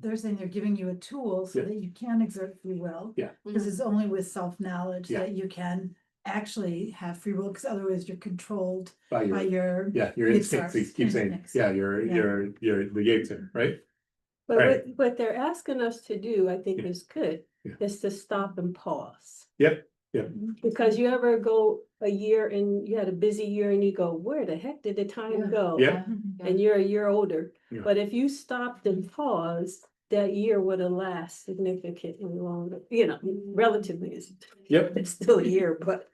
[SPEAKER 12] they're saying they're giving you a tool so
[SPEAKER 1] Yeah.
[SPEAKER 12] that you can exert free will.
[SPEAKER 1] Yeah.
[SPEAKER 12] Because it's only with self-knowledge
[SPEAKER 1] Yeah.
[SPEAKER 12] that you can actually have free will, because otherwise you're controlled
[SPEAKER 1] By
[SPEAKER 12] by
[SPEAKER 1] your,
[SPEAKER 12] your.
[SPEAKER 1] your instincts, you keep saying,
[SPEAKER 12] Instincts.
[SPEAKER 1] yeah, your the Yates, right?
[SPEAKER 11] But
[SPEAKER 1] Right.
[SPEAKER 11] what they're asking us to do, I think
[SPEAKER 1] Yeah.
[SPEAKER 11] is good,
[SPEAKER 1] Yeah.
[SPEAKER 11] is to stop and pause.
[SPEAKER 1] Yep,
[SPEAKER 11] Because you ever go a year and you had a busy year and you go, where the heck did the time go?
[SPEAKER 1] Yep.
[SPEAKER 11] And you're a year older,
[SPEAKER 1] Yeah.
[SPEAKER 11] but if you stopped and paused, that year would have lasted significantly longer, relatively,
[SPEAKER 1] Yep.
[SPEAKER 11] it's still a year, but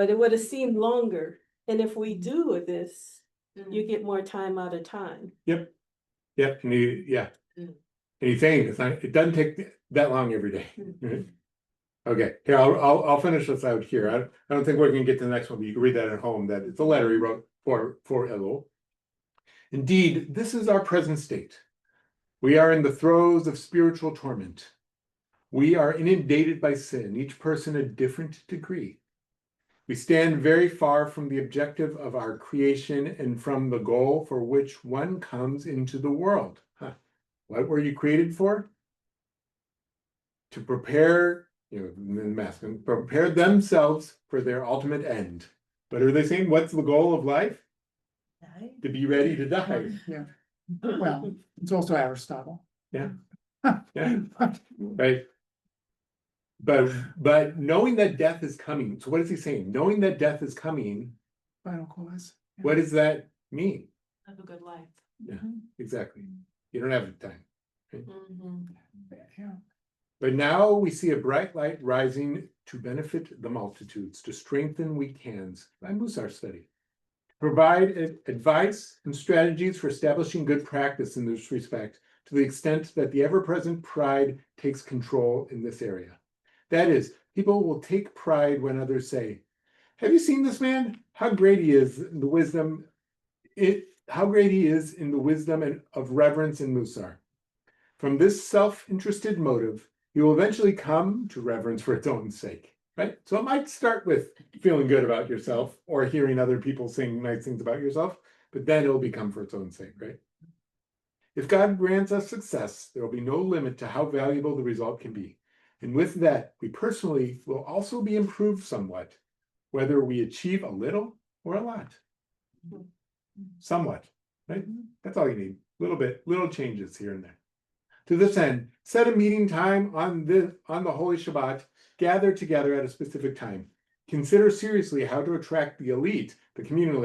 [SPEAKER 11] it would have seemed longer. And if we do this, you get more time out of time.
[SPEAKER 1] Yep, and
[SPEAKER 7] Mm.
[SPEAKER 1] and he's saying it doesn't take that long every day. Right? Okay, here, I'll finish this out here. I don't think we're gonna get to the next one, but you can read that at home, that it's a letter he wrote for Elul. Indeed, this is our present state. We are in the throes of spiritual torment. We are inundated by sin, each person a different degree. We stand very far from the objective of our creation and from the goal for which one comes into the world. What were you created for? To prepare, masculine, prepare themselves for their ultimate end. But are they saying, what's the goal of life? To be ready to die.
[SPEAKER 3] Yeah. Well, it's also Aristotle.
[SPEAKER 1] Yeah. Yeah. Right. But knowing that death is coming, so what is he saying? Knowing that death is coming,
[SPEAKER 3] Final cause.
[SPEAKER 1] what is that mean.
[SPEAKER 2] Have a good life.
[SPEAKER 1] Yeah, exactly. You don't have the time.
[SPEAKER 7] Mhm.
[SPEAKER 3] Yeah.
[SPEAKER 1] But now we see a bright light rising to benefit the multitudes, to strengthen weak hands by Mussar study. Provide advice and strategies for establishing good practice in this respect, to the extent that the ever-present pride takes control in this area. That is, people will take pride when others say, "Have you seen this man? How great he is in the wisdom, how great he is in the wisdom and of reverence in Mussar." From this self-interested motive, you will eventually come to reverence for its own sake, right? So it might start with feeling good about yourself or hearing other people saying nice things about yourself, but then it'll become for its own sake, right? If God grants us success, there will be no limit to how valuable the result can be. And with that, we personally will also be improved somewhat, whether we achieve a little or a lot. Somewhat, right? That's all you need. Little changes here and there. To this end, set a meeting time on the Holy Shabbat, gather together at a specific time. Consider seriously how to attract the elite, the community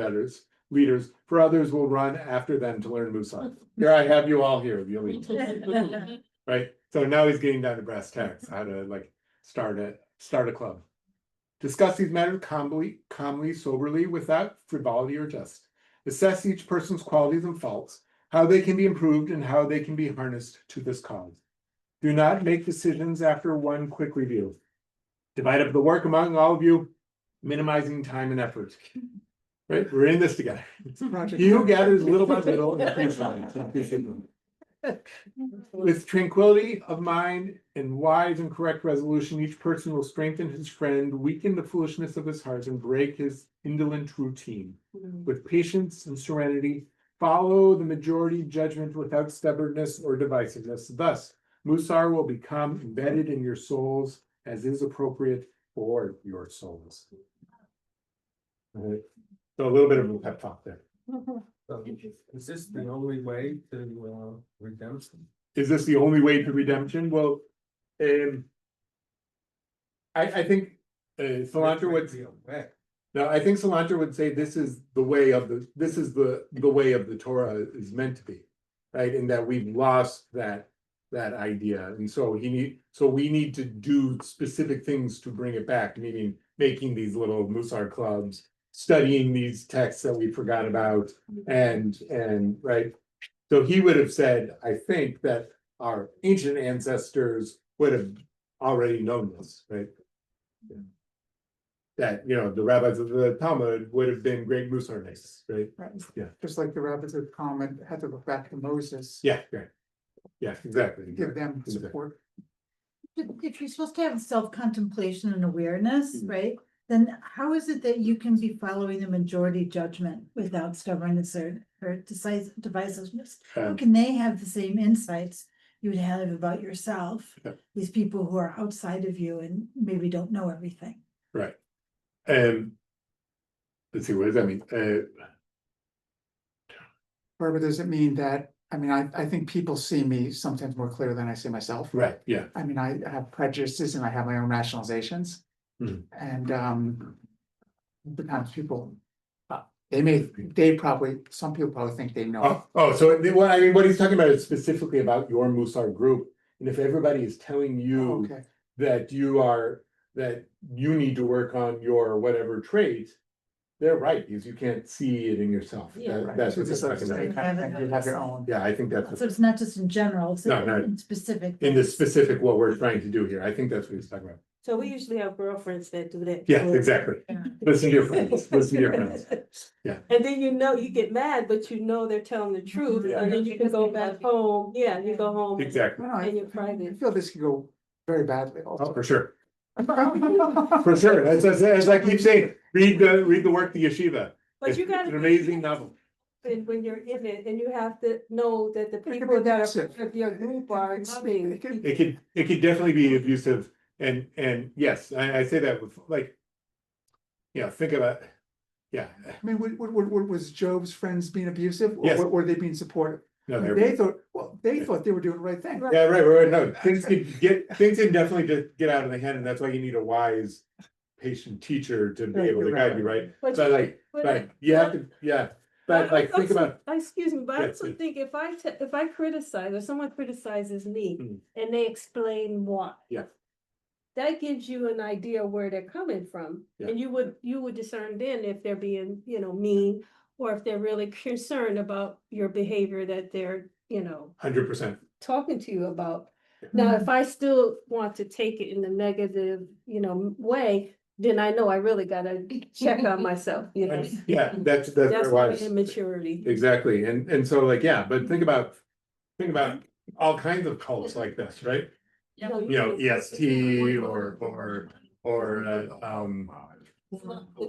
[SPEAKER 1] leaders, for others will run after them to learn Mussar. Here I have you all here, the elite. Right? So now he's getting down to brass tacks, how to like start a club. Discuss these matters calmly, soberly, without frivolity or jest. Assess each person's qualities and faults, how they can be improved and how they can be harnessed to this cause. Do not make decisions after one quick review. Divide up the work among all of you, minimizing time and effort. Right? We're in this together. He who gathers little by little increases. With tranquility of mind and wise and correct resolution, each person will strengthen his friend, weaken the foolishness of his heart, and break his indolent routine. With patience and serenity, follow the majority judgment without stubbornness or divisiveness. Thus, Mussar will become embedded in your souls as is appropriate for your souls. All right. So a little bit of a pep talk there.
[SPEAKER 5] Is this the only way to redemption?
[SPEAKER 1] Is this the only way to redemption? Well, I think Cilantro would. No, I think Cilantro would say this is the way of the way of the Torah is meant to be, right? And that we've lost that idea, and so we need to do specific things to bring it back, meaning making these little Mussar clubs, studying these texts that we forgot about, and right. So he would have said, I think, that our ancient ancestors would have already known this, right? Yeah. That, the rabbis of the Talmud would have been great Mussarnists, right?
[SPEAKER 3] Right.
[SPEAKER 1] Yeah.
[SPEAKER 3] Just like the rabbis of Talmud had to look back to Moses.
[SPEAKER 1] Yeah, right. Yeah, exactly.
[SPEAKER 3] Give them support.
[SPEAKER 12] If you're supposed to have self-contemplation and awareness, right? Then how is it that you can be following the majority judgment without stubbornness or divisiveness? How can they have the same insights you would have about yourself?
[SPEAKER 1] Yeah.
[SPEAKER 12] These people who are outside of you and maybe don't know everything.
[SPEAKER 1] Right. Let's see, what does that mean?
[SPEAKER 3] Barbara, does it mean that, I think people see me sometimes more clear than I see myself.
[SPEAKER 1] Right, yeah.
[SPEAKER 3] I have prejudices and I have my own rationalizations.
[SPEAKER 1] Mhm.
[SPEAKER 3] And sometimes people, some people probably think they know.
[SPEAKER 1] So what he's talking about is specifically about your Mussar group. And if everybody is telling you
[SPEAKER 3] Okay.
[SPEAKER 1] that you need to work on your whatever trait, they're right, because you can't see it in yourself.
[SPEAKER 12] Yeah,
[SPEAKER 1] That- That's
[SPEAKER 3] So
[SPEAKER 1] what
[SPEAKER 3] just
[SPEAKER 1] they're
[SPEAKER 3] like
[SPEAKER 1] talking about.
[SPEAKER 3] you have your own.
[SPEAKER 1] Yeah, I think that's
[SPEAKER 12] So it's not just in general, it's
[SPEAKER 1] No, no.
[SPEAKER 12] in specific.
[SPEAKER 1] in the
[SPEAKER 12] things.
[SPEAKER 1] specific what we're trying to do here. I think that's what he's talking about.
[SPEAKER 11] So we usually have girlfriends that do that.
[SPEAKER 1] Yeah,
[SPEAKER 11] too.
[SPEAKER 1] exactly.
[SPEAKER 12] Yeah.
[SPEAKER 1] Listen to your friends, listen to your friends. Yeah.
[SPEAKER 11] And then you get mad, but they're telling the truth,
[SPEAKER 1] Yeah.
[SPEAKER 11] and then you can go back home, you go home.
[SPEAKER 1] Exactly.
[SPEAKER 3] No,
[SPEAKER 11] And you're
[SPEAKER 3] I
[SPEAKER 11] private.
[SPEAKER 3] feel this could go very badly
[SPEAKER 1] Oh,
[SPEAKER 3] also.
[SPEAKER 1] for sure. For sure. As I keep saying, read the work, the yeshiva.
[SPEAKER 11] But you
[SPEAKER 1] It's
[SPEAKER 11] gotta
[SPEAKER 1] an
[SPEAKER 11] be
[SPEAKER 1] amazing novel.
[SPEAKER 11] when you're in it, and you have to know that the
[SPEAKER 3] can
[SPEAKER 11] people
[SPEAKER 3] be
[SPEAKER 11] that are
[SPEAKER 3] abusive.
[SPEAKER 11] part of your group are loving.
[SPEAKER 1] It could definitely be abusive, and yes, I say that with think about, yeah.
[SPEAKER 3] Was Job's friends being abusive? Or
[SPEAKER 1] Yes.
[SPEAKER 3] were they being supportive?
[SPEAKER 1] No,
[SPEAKER 3] They thought they were doing the right thing.
[SPEAKER 1] Yeah, right. No, things can definitely just get out of the hand, and that's why you need a wise, patient teacher to be able to guide you, right?
[SPEAKER 11] But
[SPEAKER 1] So
[SPEAKER 11] you-
[SPEAKER 1] like,
[SPEAKER 11] but-
[SPEAKER 1] right, you have to, yeah. but like, think about,
[SPEAKER 11] Excuse me, but I
[SPEAKER 1] Yeah,
[SPEAKER 11] also
[SPEAKER 1] yeah.
[SPEAKER 11] think if I criticize or someone criticizes me
[SPEAKER 1] Mm.
[SPEAKER 11] and they explain why.
[SPEAKER 1] Yeah.
[SPEAKER 11] That gives you an idea where they're coming from,
[SPEAKER 1] Yeah.
[SPEAKER 11] and you would discern then if they're being, mean, or if they're really concerned about your behavior that they're,
[SPEAKER 1] 100%.
[SPEAKER 11] talking to you about. Now, if I still want to take it in a negative, way, then I know I really gotta check on myself,
[SPEAKER 1] Yeah, that's
[SPEAKER 11] That's
[SPEAKER 1] very
[SPEAKER 11] my
[SPEAKER 1] wise.
[SPEAKER 11] immaturity.
[SPEAKER 1] Exactly, and so like, yeah, but think about all kinds of cults like this, right?
[SPEAKER 11] No,
[SPEAKER 1] You know, EST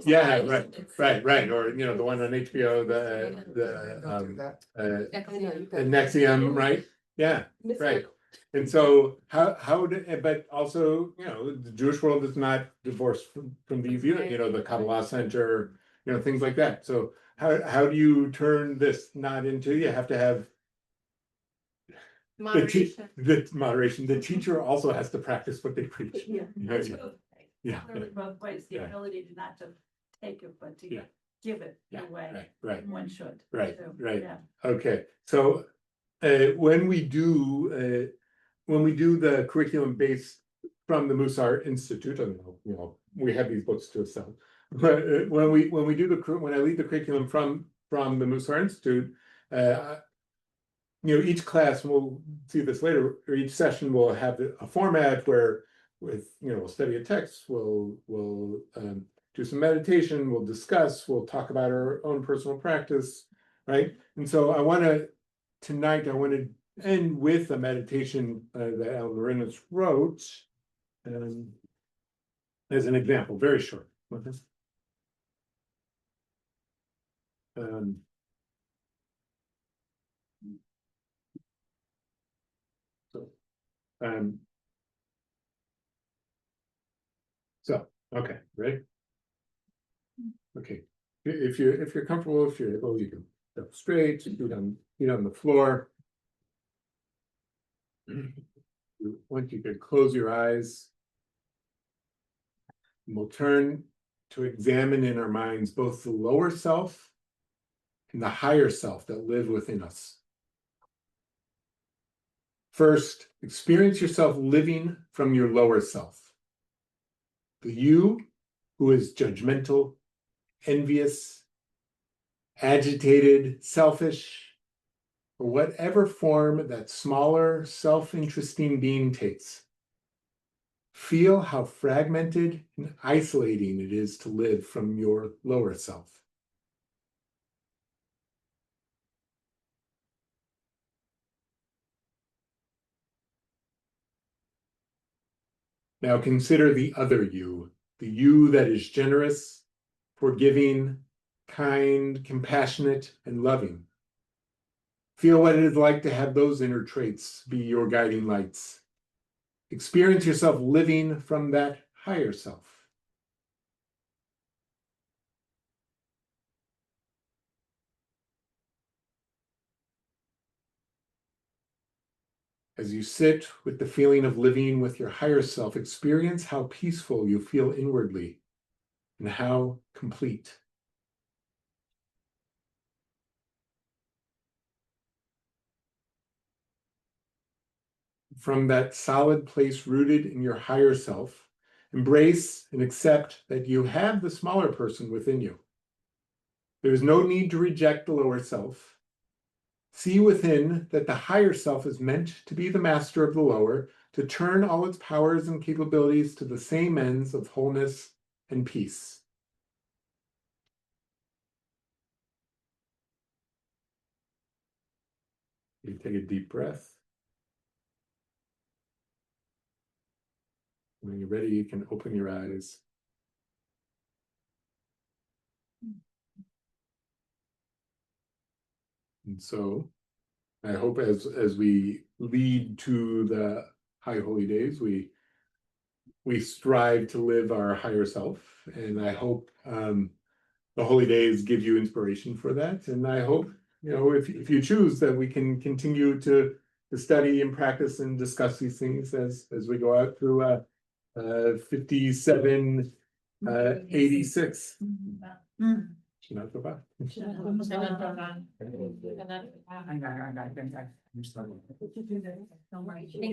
[SPEAKER 1] yeah, right, or the one on HBO, the Nexium, right? Yeah, right. And so but also, the Jewish world is not divorced from these either, the Kabbalah Center, things like that. So how do you turn this not into, you have to have
[SPEAKER 7] Moderation.
[SPEAKER 1] the moderation. The teacher also has to practice what they preach.
[SPEAKER 2] Yeah.
[SPEAKER 1] Yeah.
[SPEAKER 2] Both ways, the
[SPEAKER 1] Yeah.
[SPEAKER 2] ability to not to take it, but to
[SPEAKER 1] Yeah.
[SPEAKER 2] give it
[SPEAKER 1] Yeah,
[SPEAKER 2] away.
[SPEAKER 1] right.
[SPEAKER 2] One should.
[SPEAKER 1] Right,
[SPEAKER 2] So,
[SPEAKER 1] right.
[SPEAKER 2] Yeah.
[SPEAKER 1] Okay, so when we do the curriculum based from the Mussar Institute, I don't know, we have these books to sell. But when I lead the curriculum from the Mussar Institute, each class, we'll see this later, or each session will have a format where we'll study a text, we'll do some meditation, we'll discuss, we'll talk about our own personal practice, right? And so tonight I want to end with a meditation that Al Marinas wrote as an example, very short. So, okay, ready? Okay, if you're comfortable, if you're able, you can go straight, feet on the floor. Once you could close your eyes, we'll turn to examine in our minds both the lower self and the higher self that live within us. First, experience yourself living from your lower self. The you who is judgmental, envious, agitated, selfish, or whatever form that smaller, self-interesting being takes. Feel how fragmented and isolating it is to live from your lower self. Now consider the other you, the you that is generous, forgiving, kind, compassionate, and loving. Feel what it is like to have those inner traits be your guiding lights. Experience yourself living from that higher self. As you sit with the feeling of living with your higher self, experience how peaceful you feel inwardly and how complete. From that solid place rooted in your higher self, embrace and accept that you have the smaller person within you. There is no need to reject the lower self. See within that the higher self is meant to be the master of the lower, to turn all its powers and capabilities to the same ends of wholeness and peace. You take a deep breath. When you're ready, you can open your eyes. And so I hope as we lead to the high holy days, we strive to live our higher self. And I hope the holy days give you inspiration for that. And I hope, if you choose, that we can continue to study and practice and discuss these things as we go out through 5786. Shana Tova.
[SPEAKER 3] I'm sorry.